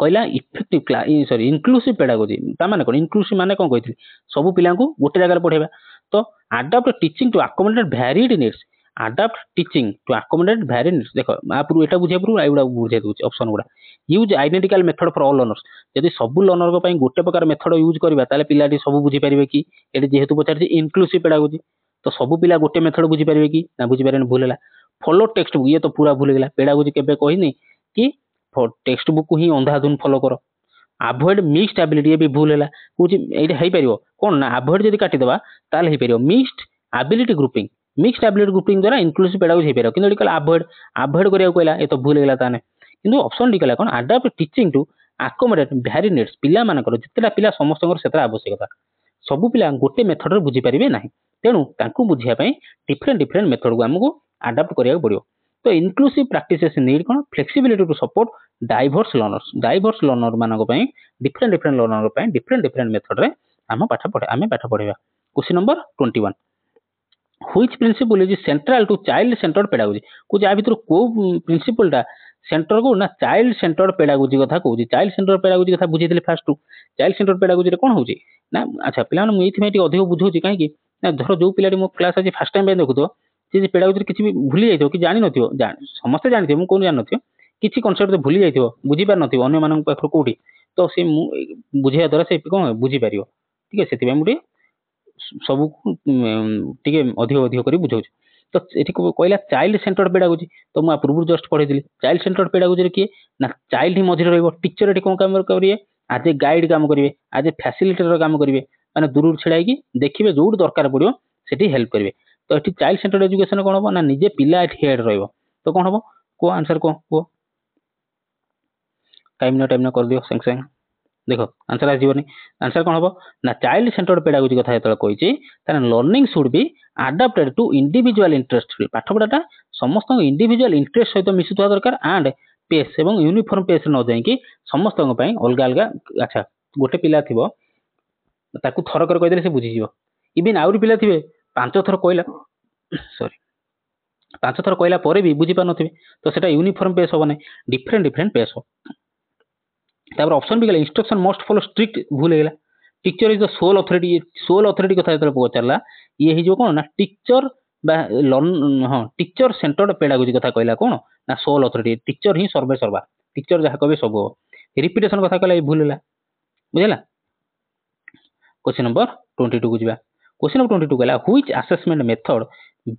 कहला इफेक्टिव सॉरी इनक्लूसिव पेडागोजी माने कौन इनक्लूसिव माने कौन कही सब पिला गोटे जगह पढ़ेगा तो adopt teaching to accommodate varied needs adopt teaching to accommodate varied needs देखो आप एटा बुझे पूरा बुझे दूसरे ऑप्शन गुड़ा use identical method for all learners जदि सब लर्नर को गोटे प्रकार मेथड यूज करबा ताले पिलाटी सब बुझी पारिबे कि एटी जेहेतु पचार इनक्लूसिव पेडागोजी तो सब पिला गोटे मेथड बुझी पारिबे कि ना बुझी पारेन भूल है फॉलो टेक्स्ट बुक ये तो पूरा भूल गला पेडागोजी केबे कहिनी कि टेक्स्ट बुक को ही अंधाधुन फॉलो करो अवॉइड मिक्स्ड एबिलिटी ये भी भूल है कौन ये हो पार कौन ना अवॉइड जब काटिदेवा ताल हो पार mixed ability grouping mixed ability grouping द्वारा इनक्लूसिव पेडागोजी हो पार कि अवॉइड अवॉइड करिया कहला ये तो भूल गला ताने किंतु ऑप्शन डी कहला कौन adopt teaching to accommodate vary needs ପିଲାମାନଙ୍କର ଯେତେଟା ପିଲା ସମସ୍ତଙ୍କର ସେତେଟା ଆବଶ୍ୟକତା ସବୁ ପିଲା ଗୋଟେ ମେଥଡରେ ବୁଝିପାରିବେ ନାହିଁ ତେଣୁ ତାଙ୍କୁ ବୁଝିବା ପାଇଁ ଡିଫରେଣ୍ଟ ମେଥଡକୁ ଆମକୁ ଆଡାପ୍ଟ କରିବାକୁ ପଡିବ ତ ଇନକ୍ଲୁସିଭ ପ୍ରାକ୍ଟିସେସ୍ ନିଡ୍ କ'ଣ flexibility to support diverse learner ମାନଙ୍କ ପାଇଁ ଡିଫରେଣ୍ଟ ଲର୍ନର ପାଇଁ ଡିଫରେଣ୍ଟ ମେଥଡରେ ଆମେ ପାଠ ପଢେଇବା question number 21 Which principle is central to child centered pedagogy कुछ आ भितर को प्रिंसिपल टा सेंटर को ना चाइल्ड सेंटर्ड पेडागोजी कथा कहूँ चाइल्ड सेंटर्ड पेडागोजी कथा बुझे first to child centred pedagogy रे कोन होची ना अच्छा पिला मैं ये अधिक बुझाऊँ कहीं ना धर जो पिला मो क्लास आज फास्ट टाइम देखुव सी पेडागोजी किसी भी भूली जाइए कि जानी नथियो समस्ते जानते मुझे कौन जान नथियो किसी कनसेप्ट बुझी जाइए बुझी पार नथियो अन्य मानक पाखर कोठी तो से बुझाइवा द्वारा से कौन बुझी पारियो ठीक है से मुझे सब अधिक कर बुझाऊँ तो ये कहला चाइल्ड सेंटर्ड पेडागोजी तो मुझे पूर्व जस्ट पढ़ी चाइल्ड सेंटर्ड पेडागोजी किए ना चाइल्ड ही मझे रही टीचर ये कौन काम करेंगे आज ए गाइड काम करेंगे आज ए फैसिलिटेटर काम करेंगे मैंने दूर छड़ा देखिए जो दरकार पड़ो से हेल्प करेंगे तो ये चाइल्ड सेंटर्ड एजुकेशन कौन हम ना निजे पिला हेड रही तो कौन हम को आंसर कौन कह टाइम ना कर दियो संग संग देख आंसर आसबनी आंसर कौन हम ना चाइल्ड सेंटर्ड पेडागोजी कथा जो कही learning should be adapted to individual interest पाठ पढ़ाटा समस्त इंडिविजुअल इंटरेस्ट सहित मिशुवा दरकार एंड पेस और यूनिफॉर्म पेस न जाइए समस्त अलग अलग अच्छा गोटे पिला थी ताकू थरकर कहीदेले से बुझीज इवन आउरी पिला थे 5 थर कहला सॉरी 5 थर कहला भी बुझी पार थे तो सेटा यूनिफॉर्म पेस हम ना डिफरेंट पेस हो तापर ऑप्शन भी गला इंस्ट्रक्शन मस्ट फॉलो स्ट्रिक्ट भूल गला teacher is the soul authority कथा जो पचारा ये हो कौन ना टीचर हाँ टीचर सेंटर्ड पेडागोजी कथा कहला कौन ना सोल अथॉरिटी टीचर ही सर्वे सर्वा टीचर जहाँ कहे सब रिपीटेशन कथा कहला भूल है बुझला क्वेश्चन नंबर 22 को जीवा क्वेश्चन नंबर 22 कहला which assessment method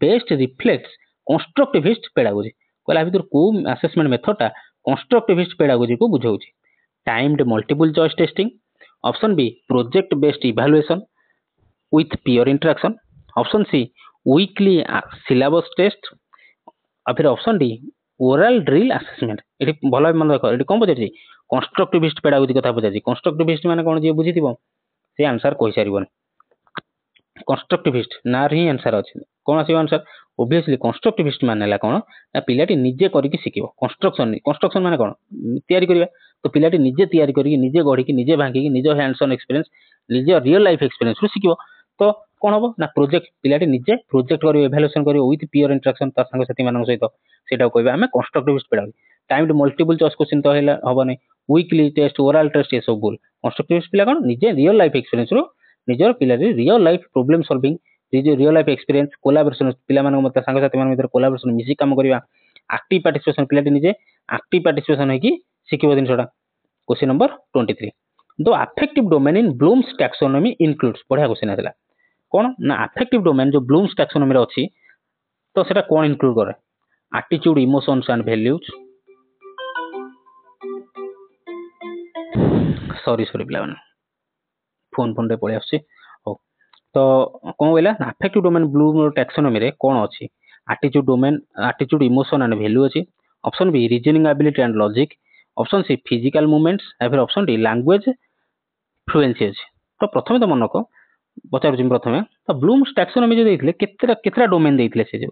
best reflects constructivist pedagogy कहला भितर को असेसमेंट मेथडटा कंस्ट्रक्टिविस्ट पेडागोजी को बुझाउची timed multiple choice testing option B project based evaluation with peer interaction option C weekly syllabus test और फिर option D oral drill assessment ये भल मन देख ये कौन पचार कंस्ट्रक्टिविस्ट पेडागोजी कथा पचार कंस्ट्रक्टिविस्ट माने कौन जी बुझी से आंसर कही सारे कंस्ट्रक्टिविस्ट ना ही आंसर अच्छे कौन आस आंसर ओबियसली कंस्ट्रक्टिविस्ट माने कौन ना पिलाटी निजे करके शिखिब कंस्ट्रक्शन माने कौन तैयारी करवा तो पिलाटी निजे तैयारी करके निजे गढ़ी निजे भांगी निज हैंड्स ऑन एक्सपीरियंस निजे रियल लाइफ एक्सपीरियंस रू शिखिब तो कौन हम ना प्रोजेक्ट पिलाटी निजे प्रोजेक्ट कर इवैल्यूएशन कर विथ पीयर इंटरेक्शन सांग साथी मान सहित सेटा कहबा आम constructivist pedagogy timed multiple choice question तो हेबनी वीकली टेस्ट ओरल टेस्ट ये सब भूल कंस्ट्रक्टिविस्ट पिला कौन निजे रियल लाइफ एक्सपीरियंस रू निजर पिला real life problem solving real life experience collaboration पिला मत सांग साथी मान कोलाबोरेशन मिसी काम करवा एक्टिव पार्टिसिपेशन पिलाटी निजे एक्टिव पार्टिसिपेशन होगी शिखिब जिनसा question number 23 the affective domain in Bloom's taxonomy includes बढ़िया क्वेश्चन आला कौन ना अफेक्टिव डोमेन जो ब्लूम्स टैक्सोनॉमी अच्छी तो सेटा कौन इनक्लूड करे attitude emotions and values sorry पिला फोन रे पड़े आस तो कौन कहला अफेक्टिव डोमेन ब्लूम टैक्सोनॉमी रे कौन अच्छी एटीट्यूड इमोशन एंड वैल्यू अच्छी option B reasoning ability and logic option C physical movements या फिर ऑप्शन डी लैंग्वेज फ्लुएंसी अच्छी तो प्रथम तो मन को पचार प्रथम तो ब्लूम्स टैक्सोनॉमी जो देते केतरा डोमेन देते से जो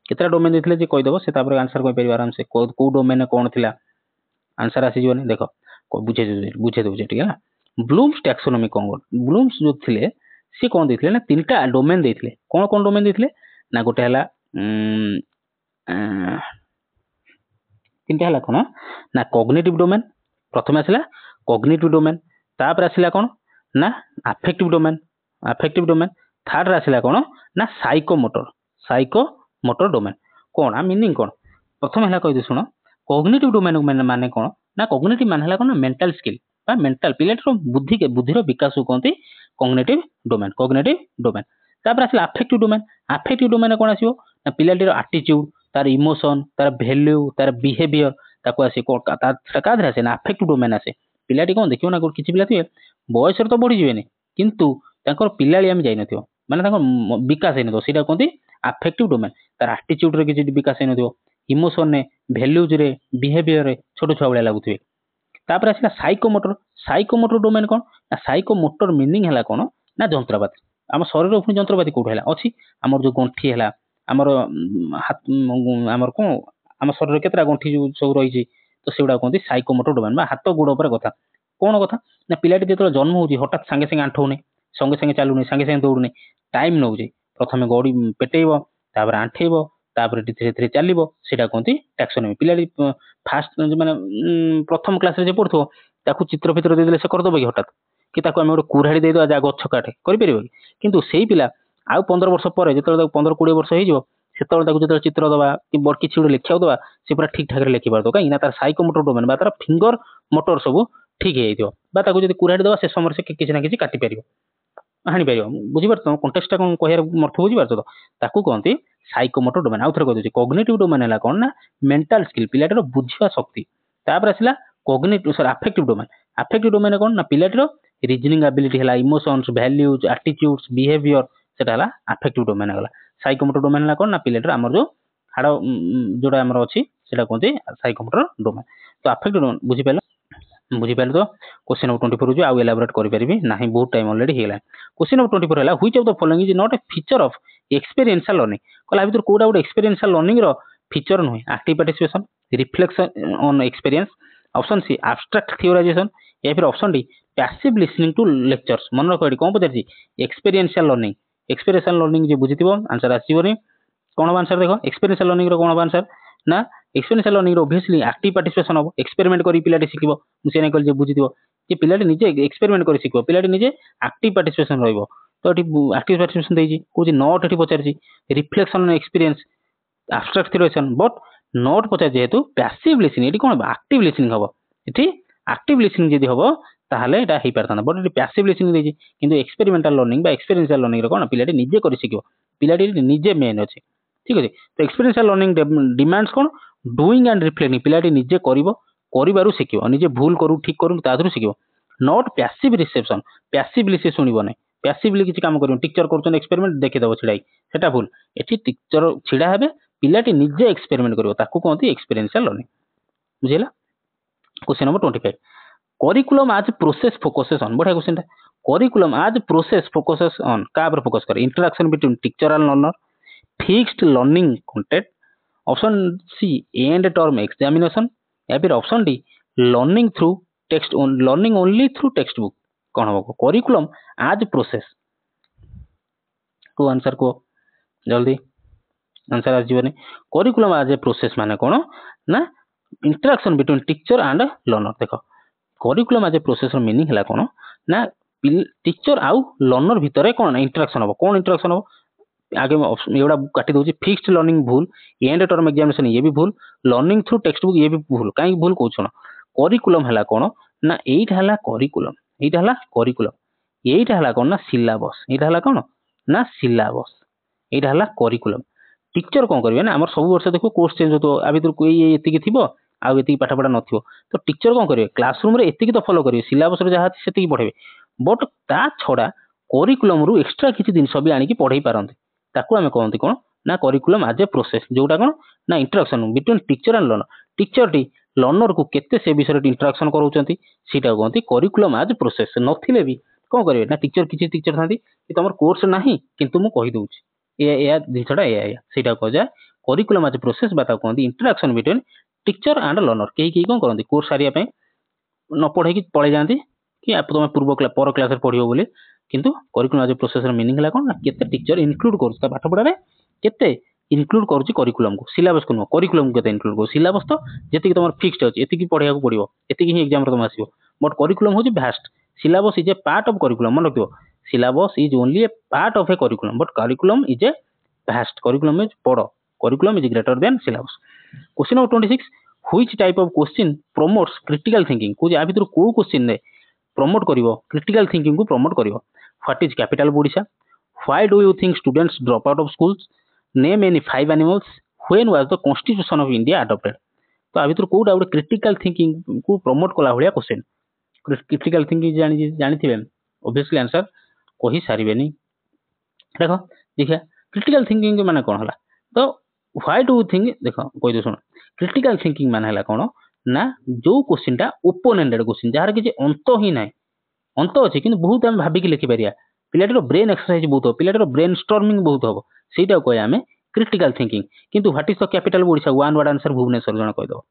केतरा डोमेन देते जी कहीदेव से आंसर कहीपर आराम से कौ डोमेन कौन थी आंसर आसीजनी देख बुझे दूसरे ठीक है ब्लूम्स टैक्सोनॉमी कौन ब्लूम्स जो थे सी कौन देते ना 3टा डोमेन देते कौन कौन डोमेन देते ना गोटे है 3टा है कौन ना कॉग्निटिव डोमेन प्रथम आसला कॉग्निटिव डोमेन तापर आसला कौन ना अफेक्टिव डोमेन थर्ड आसला कौन ना साइकोमोटर डोमेन कौन आ मीनिंग कौन प्रथम है कही शुण कॉग्निटिव डोमेन माने कौन ना कॉग्निटिव मान कौन मेंटल स्किल मेंटल पिलाटर बुद्धिर विकास को कहते कॉग्निटिव डोमेन तापर आसला अफेक्टिव डोमेन कौन आसो ना पिलाटीर एटीट्यूड तार इमोशन तार वैल्यू तार बिहेवियर ताको आसे क्या आसे ना अफेक्टिव डोमेन आसे पिलाटी कौन देखियो ना किसी पिला थे बयस तो बढ़ी जाए किंतु पिलाड़ी आम जाइन माने विकास हो सीटा कहते अफेक्टिव डोमेन तार एटीट्यूड रे किसी विकास हो इमोशन ने वैल्यूज रे बिहेवियर रे छोट छुआ भाया लगुए तापर आसला साइकोमोटर डोमेन कौन ना साइकोमोटर मीनिंग है कौन ना जंत्रपाति आम शरीर पुणी जंत्रपाति कौट है अच्छी आमर जो गंठी है आमर आमर कौन आम शरीर केतटा गंठी जो सब रही तो सेगुड़ा कहते साइकोमोटर डोमेन हाथ गोड़ उपर कथा कौन कथा ना पिलाटी जो जन्म हो हठात सांगे सांगे आंठौने संगे सांगे चलुनी सांगे सांगे दौड़ुनी टाइम नौ प्रथम गड़ी पेटेब तापर आंठेब तापर धीरे धीरे चलो सेटा कहते टैक्सोनोमी पिलाटी फास्ट माने प्रथम क्लास रे पढ़ुथो ताकू चित्र फित्र देदेले से करदब कि हठात कि ताकू आम गोटे कुराड़ी देदेवा जा गछ काटे करें कि सेई पिला आउ 15 वर्ष पर जो 15-20 वर्ष हो जो चित्र दवा कि किसी गोटे लिखा दवा से पूरा ठीक ठाक लिखि पार कहीं तार साइकोमोटर डोमेन तार फिंगर मोटर सब ठीक है कुराड़ी दवा से समय से किसी ना किसी काटी पार हाणी पार बुझीपार कंटेक्सटा कौन कह अर्थ बुझीपार तो ताकू कहते साइकोमोटर डोमेन आउ थे कहते कॉग्निटिव डोमेन है कौन ना मेंटल स्किल पिलाटर बुझा शक्ति तापर आसला कॉग्निटिव सॉरी अफेक्टिव डोमेन कौन ना पिलाटर रीजनिंग एबिलिटी है इमोशंस वैल्यूज एटीट्यूड्स बिहेवियर सेटा है अफेक्टिव डोमेन है साइकोमोटर डोमेन है कौन ना पिलाटर आमर जो हाड़ जोड़ा आमर अच्छी से कहते साइकोमोटर डोमेन तो अफेक्टिव डोमेन बुझीपारे तो क्वेश्चन नंबर 24 आउ एलाबोरेट करें ना बहुत टाइम ऑलरेडी होगा क्वेश्चन नंबर 24 है which of the following is not a feature of experiential learning कहला भीतर कोडा गोटे एक्सपीरियंशियल लर्निंग रो फीचर नुहे active participation reflection on experience option C abstract theorization या फिर option D passive listening to lectures मन रख कौन पचार एक्सपीरियंशियल लर्निंग जो बुझी आंसर आसोनी कौन हम आंसर देख एक्सपीरियंशियल लर्निंग कौन हम आंसर ना experiential learning obviously active participation हम एक्सपेरिमेंट करी पिलाटी शिखिबो मुझे कहली बुझी जे पिलाटी निजे एक्सपेरिमेंट करी शिखिबो पिलाटी निजे एक्टिव पार्टिसिपेशन रहइबो तो ये एक्टिव पार्टिसिपेशन देइछि कोजि नॉट एठी पचारछि reflection on experience abstract theorization but not पचार जेहेतु पैसिव लिसनिंग एठी कोन एक्टिव लिसनिंग हबो एठी एक्टिव लिसनिंग जदि हबो ताहले एटा हेइ पारथाना बट एठी पैसिव लिसनिंग देइछि किंतु एक्सपेरिमेंटल लर्निंग बा एक्सपीरियंशियल लर्निंग रो कोन पिलाटी निजे करी शिखिबो पिलाटी निजे मेन अछि ठीक अछि तो एक्सपीरियंशियल लर्निंग डिमांड्स कोन डूइंग एंड रिफ्लेक्टिंग पिलाटी निजे करिवो करिबारु शिखिबो निजे भूल करू ठीक करू तादरु शिखिबो नॉट पैसिव रिसेप्शन पैसिवली से सुनिबो नै पैसिवली किसी काम करिवो टीचर करछन एक्सपेरिमेंट देखि दबो छिडाई सेटा भूल एठी टीचर छिडा हेबे पिलाटी निजे एक्सपेरिमेंट करिवो ताकू कहती एक्सपीरियंशियल लर्निंग बुझिला question number 25 curriculum as process focuses on बढ़िया question curriculum as process focuses on का पर फोकस करे interaction between teacher and learner fixed learning content option C end term examination या फिर option D learning through text learning only through textbook कौन हम curriculum as process को answer को जल्दी आंसर आसजनी करिकुलम आज ए प्रोसेस माने कौन ना interaction between teacher and learner देख करिकुलम आज ए प्रोसेस मीनिंग है कौन ना टीचर आउ लर्नर भितर कौन इंटरेक्शन हम कौन इंटरेक्शन हम आगे एगुड़ा काटी दूसरी फिक्स्ड लर्निंग भूल एंड टर्म एग्जामिनेशन ये भी भूल लर्निंग थ्रू टेक्स्ट बुक ये भी भूल कहीं भूल कौन करिकुलम है कौन ना यहीटा करिकुलम यहीटा करिकुलम यहीटा कौन ना सिलेबस यहीटा कौन ना सिलेबस यहीटा करिकुलम टीचर कौन करेंगे ना आम सब वर्ष देखो कोर्स चेंज हो आ भर ये थी आउ ये पाठ पढ़ा नथिबो तो टीचर कौन करेंगे क्लासरूम रे एतिकी तो फॉलो करेंगे सिलेबस रे जहाँ से पढ़ेबे बट ता छड़ा करिकुलम रु एक्स्ट्रा किसी जिनस भी आनिकी पढ़ाई पारंते ताकू आमे कहते कौन ना करिकुलम आज ए प्रोसेस जोटा कौन ना interaction between teacher and learner teacher T learner को केते से विषय इंटरेक्शन कराउछंती सीटा कहते करिकुलम आज प्रोसेस नथिले भी कौन करेंगे ना टीचर किसी टीचर थांती कि तुम कोर्स नाही किंतु मु कहि दूची ए जिनसटा ए सीटा कह जाए करिकुलम आज प्रोसेस बाता कहते interaction between teacher and learner कहीं कौन करते कोर्स सारिया न पढ़े पड़े जाती कि तुम पूर्व पर क्लास पढ़ो बोली किंतु करिकुलम आज प्रोसेस मीनिंग है कौन केते टीचर इनक्लूड कर पाठ पढ़ा केते इनक्लूड करुच्ची करिकुलम को सिलेबस को नुह करिकुलम को इनक्लूड कर सिलेबस तो जी तुम फिक्स्ड अच्छी एति पढ़ा पड़ो एति ही एग्जाम तुम आसो बट करिकुलम हूँ vast syllabus is a part of curriculum मन रखियो syllabus is only a part of a curriculum but curriculum is a vast curriculum is बड़ curriculum is greater than syllabus question number 26 which type of question promotes critical thinking को या भीतर को question ने promote करिवो critical thinking को promote करिवो what is capital of Odisha why do you think students drop out of schools name any 5 animals when was the constitution of India adopted तो आ भीतर कोडा गोटे क्रिटिकल थिंकिंग को प्रमोट कला भलिया क्वेश्चन क्रिटिकल थिंकिंग जानिथिबे ऑब्वियसली आंसर कहि सारिबेनी देखो देखिए क्रिटिकल थिंकिंग माने कोन हला तो व्हाई डू यू थिंक देखो कोइ दो सुन क्रिटिकल थिंकिंग माने हला कोन ना जो क्वेश्चन टा ओपन एंडेड क्वेश्चन जार किसी अंत ही ना अंत अच्छे कि बहुत आम भाविक लिखिपर पिलाटर ब्रेन एक्सरसाइज बहुत हम पिलाटर ब्रेन स्टॉर्मिंग बहुत हम सहीटा कहे आम क्रिटिकल थिंकिंग किंतु what is the capital Odisha one word answer Bhubaneswar जन कहीदेव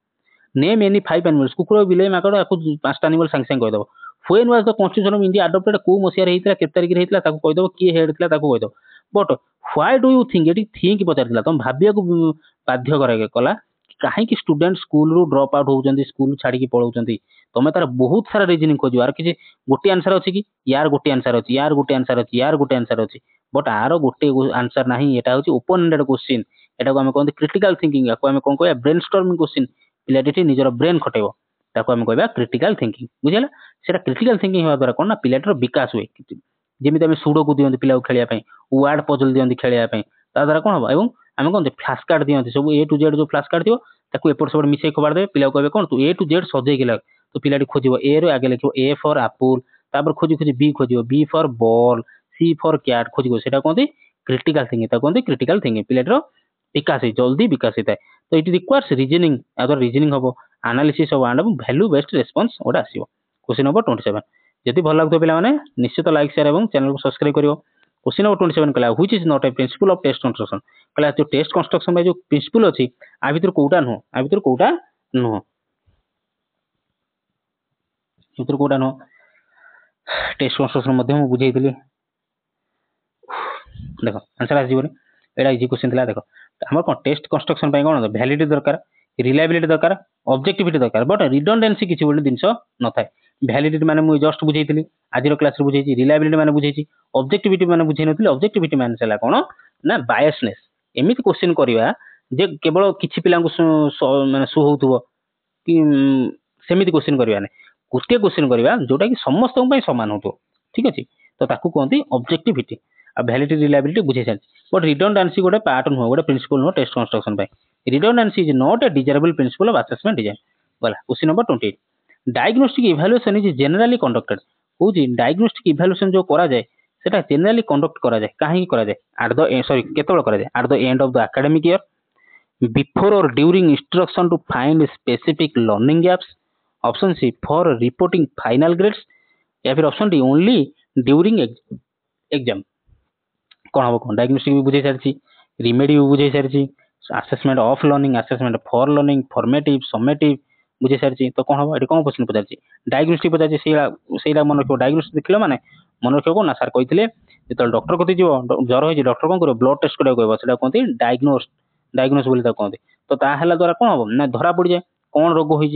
नेम एनी 5 एनिमल्स कुकुर बिले माकड़ आपको 5टा एनिमल सांगे सांगे कहीदेव when was the constitution of India adopted को मसिया होता के तारिख होता कहीदेव किए हेड था कहीदेव but why do you think ये थिंक पचार तुम भाविया बाध्य कला कहीं स्टूडेंट स्कूल रू ड्रॉप आउट होती स्कूल छाड़ी पलाउं तुम तार बहुत सारा रिजनिंग खोज आर किसी गोटे आंसर अच्छी कि यार गोटे आंसर अच्छी यार गोटे आंसर अच्छी यार गोटे आंसर अच्छी बट आर गोटे आंसर ना यहाँ हूँ ओपन एंडेड क्वेश्चन यहाँ आम कहते क्रिटिकल थिंकिंग या आम कौन कह ब्रेन स्टॉर्मिंग क्वेश्चन पिलाटी निजर ब्रेन खटेब ताको आम कह क्रिटिकल थिंकिंग बुझेगा से क्रिटिकल थिंकिंग होगा द्वारा कौन ना पिलाटर विकास हुए जमी आम सुडो को दिखती पिला खेलने वार्ड पजल दिखती खेलने द्वारा कौन हम और आम कहते फ्लाश कार्ड दिखती सब ए टू जेड जो फ्लाश कार्ड थी ताको एपट सब मिसे खबर दे पिला कहे कौन तू ए टू जेड सजे लग तो पिलाटी खोज ए रो आगे लिखो ए फॉर एप्पल तापर खोजी खोजी बी खोज B for ball C for cat खोज से कहते क्रिटिकल थिंकिंग कहते क्रिटिकल थिंकिंग पिलाटर विकास जल्दी विकास होता है तो इट रिक्वायर्स रीजनिंग या रीजनिंग हम एनालिसिस हम एंड वैल्यू बेस्ड रेस्पॉन्स गोटे आसो क्वेश्चन नंबर 27 जदि भल लगुव पे निश्चित लाइक शेयर और चैनल को सब्सक्राइब करियो क्वेश्चन नंबर 27 कहला which is not a principle of test construction कहला जो टेस्ट कंस्ट्रक्शन जो प्रिंसिपल अच्छी आ भीतर कोटा नुह आ भीतर कोटा नुह भीतर कोटा नुह टेस्ट कंस्ट्रक्शन मध्य मु बुझाई देख आंसर आसजोनी एटा इजी क्वेश्चन थिला देख हमर कोन टेस्ट कंस्ट्रक्शन पय कोन वैलिडिटी दरकार रिलायबिलिटी दरकार ऑब्जेक्टिविटी दरकार बट रिडंडेंसी किछि बोले जिंस न थाए वैलिडिटी माने मु जस्ट बुझाइतिली आज रो क्लास रे बुझाइछि रिलायबिलिटी माने बुझाइछि ऑब्जेक्टिविटी माने बुझाइ नथिले ऑब्जेक्टिविटी माने चला कोन ना बायसनेस एमिति क्वेश्चन करबा जे केवल किछि पिलांको माने सु होउथबो कि सेमिति क्वेश्चन करबा नै गोटे क्वेश्चन करबा जोटा कि समस्त पय समान होतो ठीक अछि तो ताकू कहंती ऑब्जेक्टिविटी आ वैलिडिटी रिलायबिलिटी बुझे सारी बट रिडंडेंसी गोटे पार्ट नुह गोटे प्रिंसिपल नुह टेस्ट कंस्ट्रक्शन पे redundancy is not a desirable principle of assessment design गला question number 28 diagnostic evaluation is generally conducted होजी डायग्नोस्टिक इवैल्यूएशन जो करा जाय सेटा जनरली कंडक्ट करा जाय काहे करा जाय एट द सॉरी केतबेल करा जाय at the end of the academic year before और during instruction to find specific learning gaps option C for reporting final grades या फिर option D only during exam कौन हम कौन डायग्नोस्टिक भी बुझे सारी रिमेडी भी बुझे सारी assessment of learning assessment for learning formative summative बुझे सारी तो कौन हम ये कौन क्वेश्चन पचार डायग्नोस्टिक पचार से मन रख डायग्नोस्टिक देख मैंने मन रख कौन ना सार कहते जो डॉक्टर कति जीव ज्वर हो डॉक्टर कौन कर ब्लड टेस्ट करा कहते कहते डायग्नोस बोली कहते तो ताला द्वारा कौन हम ना धरा पड़ जाए कौन रोग हो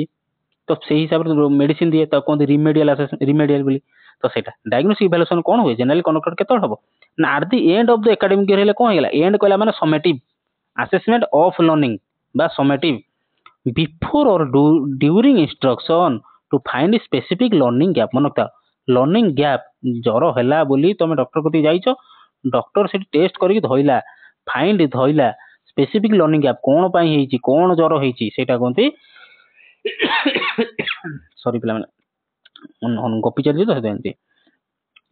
तो से हिसाब से मेडिसिन दिए तो कहते रिमेडियल बोली तो सेटा डायग्नोस्टिक इवैल्यूएशन कौन हुए जनरली कंडक्टेड केतल हम ना at the end of the academic year कौन होगा एंड कहला माने समेटिव असेसमेंट ऑफ लर्निंग बा समेटिव बिफोर और during instruction to find specific learning gap मन रखता लर्निंग गैप ज्वर हैला बोली तुम डॉक्टर कति जाइछ डॉक्टर से टेस्ट करके धइला फाइंड धइला स्पेसिफिक लर्निंग गैप कौन पाई हेची कौन ज्वर हेची सेटा कहते सॉरी पिला माने गपी चली तो से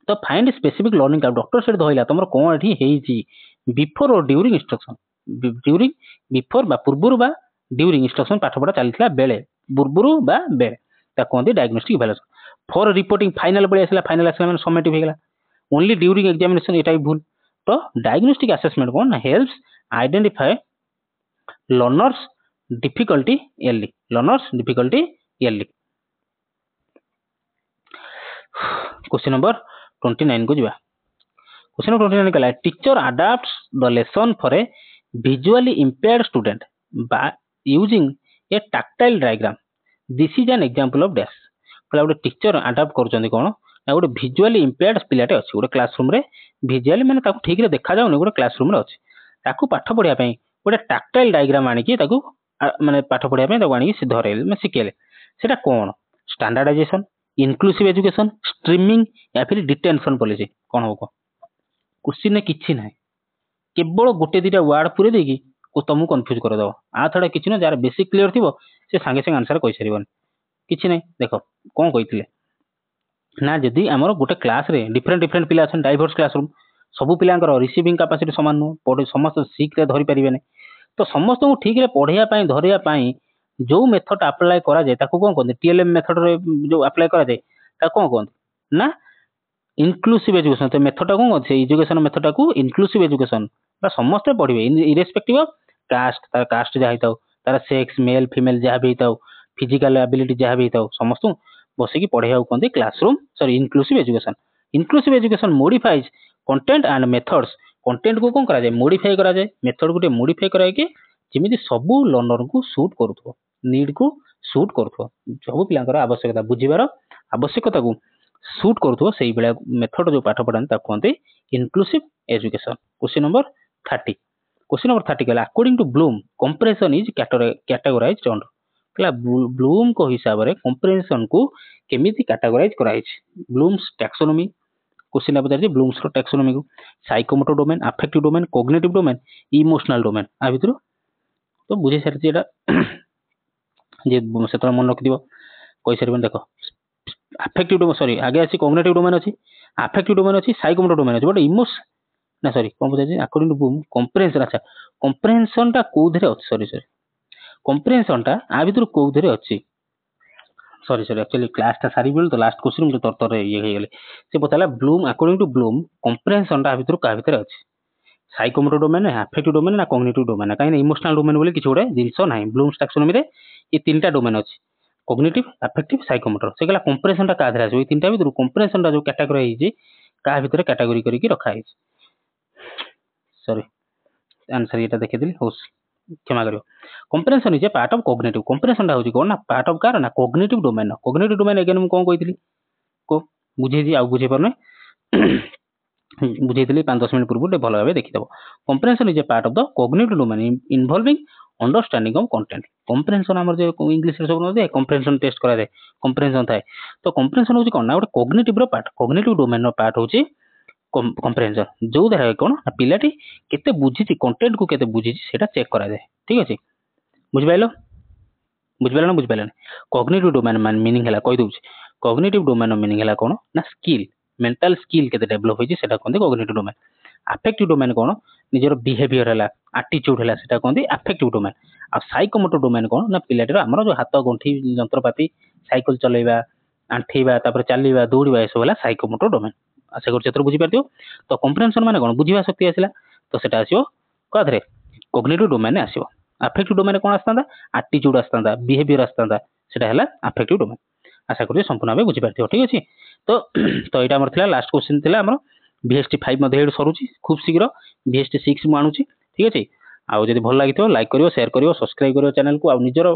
तो find specific learning gap doctor से धइला तुम कौन एठी हेची बिफोर और ड्यूरिंग इंस्ट्रक्शन ड्यूरिंग बिफोर बा पूर्वरु बा ड्यूरिंग इंस्ट्रक्शन पाठ पढ़ा चलता बेले पूर्वरु बा बेले कहते diagnostic evaluation for reporting final पड़े आसला फाइनल आसला माने समेटिव हो गला ओनली ड्यूरिंग एग्जामिनेशन एटा भी भूल तो डायग्नोस्टिक असेसमेंट कौन helps identify learners difficulty early question number 29 को जीवा क्वेश्चन नंबर 29 कहला teacher adopts the lesson for a visually impaired student by using A tactile diagram this is an example of dash कहला गोटे teacher adopt करछन्ती कोन ना गोटे visually impaired पिलाटे अछि गोटे classroom रे विजुअली माने ताको ठीक रे देखा जाउनी गोटे क्लासरूम रे अछि ताको पाठ पढिया पई गोटे टैक्टाइल डायग्राम आनी कि ताको माने पाठ पढिया पई ताको आनी कि धरेले मैं सिकेले सेटा कोन स्टैंडर्डाइजेशन इनक्लूसिव एजुकेशन स्ट्रीमिंग या फिर डिटेंशन पॉलिसी कौन हो क्वेश्चन ने किछि ना केवल गोटे दुटा वर्ड पूरे देगी तुमको कन्फ्यूज कर दो आ छड़ा किछि ना जार बेसिक क्लियर थी से सांगे सांगे आंसर कहि सरिबन किछि नै देख कौन कहितले ना जदि हमर गोटे क्लास रे डिफरेंट डिफरेंट पिला अछन डाइवर्स क्लासरूम सब पिलांकर रिसीविंग कैपेसिटी समान नो समस्त सीख रे धरि परिबे नै तो समस्त को ठीक रे पढ़िया पई धरिया पई जो मेथड अप्लाई करा जाए ताको कोन कहते टीएलएम मेथड रे जो अप्लाई करा जाए ताको कोन कहते ना इनक्लूसिव एजुकेशन। तो मेथड को कहते एजुकेशन मेथड को इनक्लूसिव एजुकेशन बा समस्त पढ़िबे इरेस्पेक्टिव ऑफ कास्ट तार कास्ट जा हिताओ तार सेक्स मेल फीमेल जहाँ भी हिताओ फिजिकल एबिलिटी जहाँ भी हिताओ समस्त बसिकी पढ़ाइबा कहते classroom sorry inclusive education. Inclusive education modifies content and methods content को कौन करा जाए मॉडिफाई करा जाए मेथड को मॉडिफाई करा के जेमिति सबु लर्नर को सूट करूथो नीड को सूट करूथो सब पिलांकर आवश्यकता बुझिबार आवश्यकता को सूट करूथो सेही बेला मेथड जो पाठ पढ़ान ता कहते inclusive education. Question number 30 question number 30 कहला according to Bloom comprehension is categorized under कहला ब्लूम को हिसाब रे कंप्रेशन को केमिति कैटेगराइज कराइछ ब्लूम्स टैक्सोनॉमी क्वेश्चन पचार ब्लूम्स टैक्सोनॉमी को psychomotor domain affective domain cognitive domain emotional domain आ भितर तो बुझे सारी एटा जे से मन रखि कहि सारे देख अफेक्टिव डोमेन सॉरी आगे आसी कॉग्निटिव डोमेन अछि अफेक्टिव डोमेन अछि साइकोमोटर डोमेन अछि बट इमोशन ना सॉरी कोन पचार अकॉर्डिंग टू ब्लूम कंप्रेहेंशन अच्छा कंप्रेहेंशन टा को धरे अछि सॉरी कंप्रेहेंशन टा आ भितर को धरे अछि सॉरी एक्चुअली क्लास टा सारी बेल तो लास्ट क्वेश्चन मुझे तर ये हे गेले से पताला Bloom according to Bloom comprehension टा भितर का भितर अछि साइकोमोटर डोमेन अफेक्टिव डोमेन ना कॉग्निटिव डोमेन काहे इमोशनल डोमेन बोले किछ गोटे जिंस नाही ब्लूम्स टैक्सोनॉमी रे ये तीनटा डोमेन अछि कॉग्निटिव अफेक्टिव साइकोमोटर से गला कंप्रेहेंशन टा का धरे अछि तीनटा भितर कंप्रेहेंशन टा जो कैटेगरी हिजे का भितर कैटेगरी करी रखा है सॉरी आंसर एटा देखि दिली हो क्षमा करियो comprehension is a part of cognitive comprehension टा होची कोन ना पार्ट ऑफ कार ना कॉग्निटिव डोमेन अगेन हम कोन कहितली को बुझे जी आ बुझे परने बुझेइतली 5-10 मिनिट पूर्व भल भाव देखिदेव comprehension is a part of the cognitive domain involving understanding of content comprehension हमर जे इंग्लिश रे सब न कंप्रेहेंशन टेस्ट करा जाए कंप्रेहेंशन थाए तो कंप्रेहेंशन होची कोन ना गोटे कॉग्निटिव रो पार्ट कॉग्निटिव डोमेन रो पार्ट होची कंप्रेहेंशन जो देखा कोन पिलाटी केते बुझिछि कंटेंट को केते बुझिछि सेटा चेक करा जाए ठीक अछि बुझबाइलो बुझबाइलो ना बुझबाइलो कॉग्निटिव डोमेन मान मीनिंग हला कहि दउछि कॉग्निटिव डोमेन रो मीनिंग हला कोन ना स्किल मेंटल स्किल केते डेवलप होइछि सेटा कोन कॉग्निटिव डोमेन अफेक्टिव डोमेन कोन निजर बिहेवियर हला एटीट्यूड हला सेटा कोन अफेक्टिव डोमेन आ साइकोमोटर डोमेन कोन ना पिलाटीर हमर जो हाथ गंठी यंत्रपाती साइकिल चलेबा आंठेबा तापर चलीबा दौड़ीबा ए सब हला साइकोमोटर डोमेन आशा कर चित्र बुझी पारथियो तो कंप्रेहेंशन माने कोन बुझिबा शक्ति आसिला तो सेटा आसीओ काधरे कॉग्निटिव डोमेन आसीओ अफेक्टिव डोमेन कोन आस्तांदा एटीट्यूड आस्तांदा बिहेवियर आस्तांदा सेटा हला अफेक्टिव डोमेन आशा करी संपूर्ण भाव बुझी पारथियो ठीक अछि तो तो एटा हमर थिला लास्ट क्वेश्चन थिला हमर बीएसटी 5 मध्ये हेड सरुची खूब शीघ्र बीएसटी 6 मु आणुची ठीक अछि आ जदि भल लागितो लाइक करियो शेयर करियो सब्सक्राइब करियो चैनल को आ निजर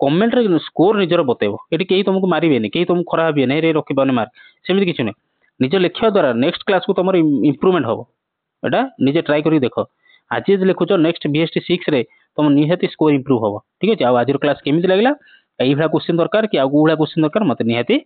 कमेंट रे स्कोर निजर बतेबो एटी केही तुमको मारिबेनी केही तुम खराब बे नै रे रखिबाने मार सेमिति किछु नै निज लिखिया द्वारा नेक्स्ट क्लास को तुम इम्प्रूवमेंट हम एटा निजे ट्राई करी देख आज लिखुच नेक्स्ट बीएसटी 6 रे तुम निहाती स्कोर इम्प्रूव हम ठीक है आज क्लास केमिति लागला एई भला क्वेश्चन दरकार कि आ गुला क्वेश्चन दरकार मते निहाती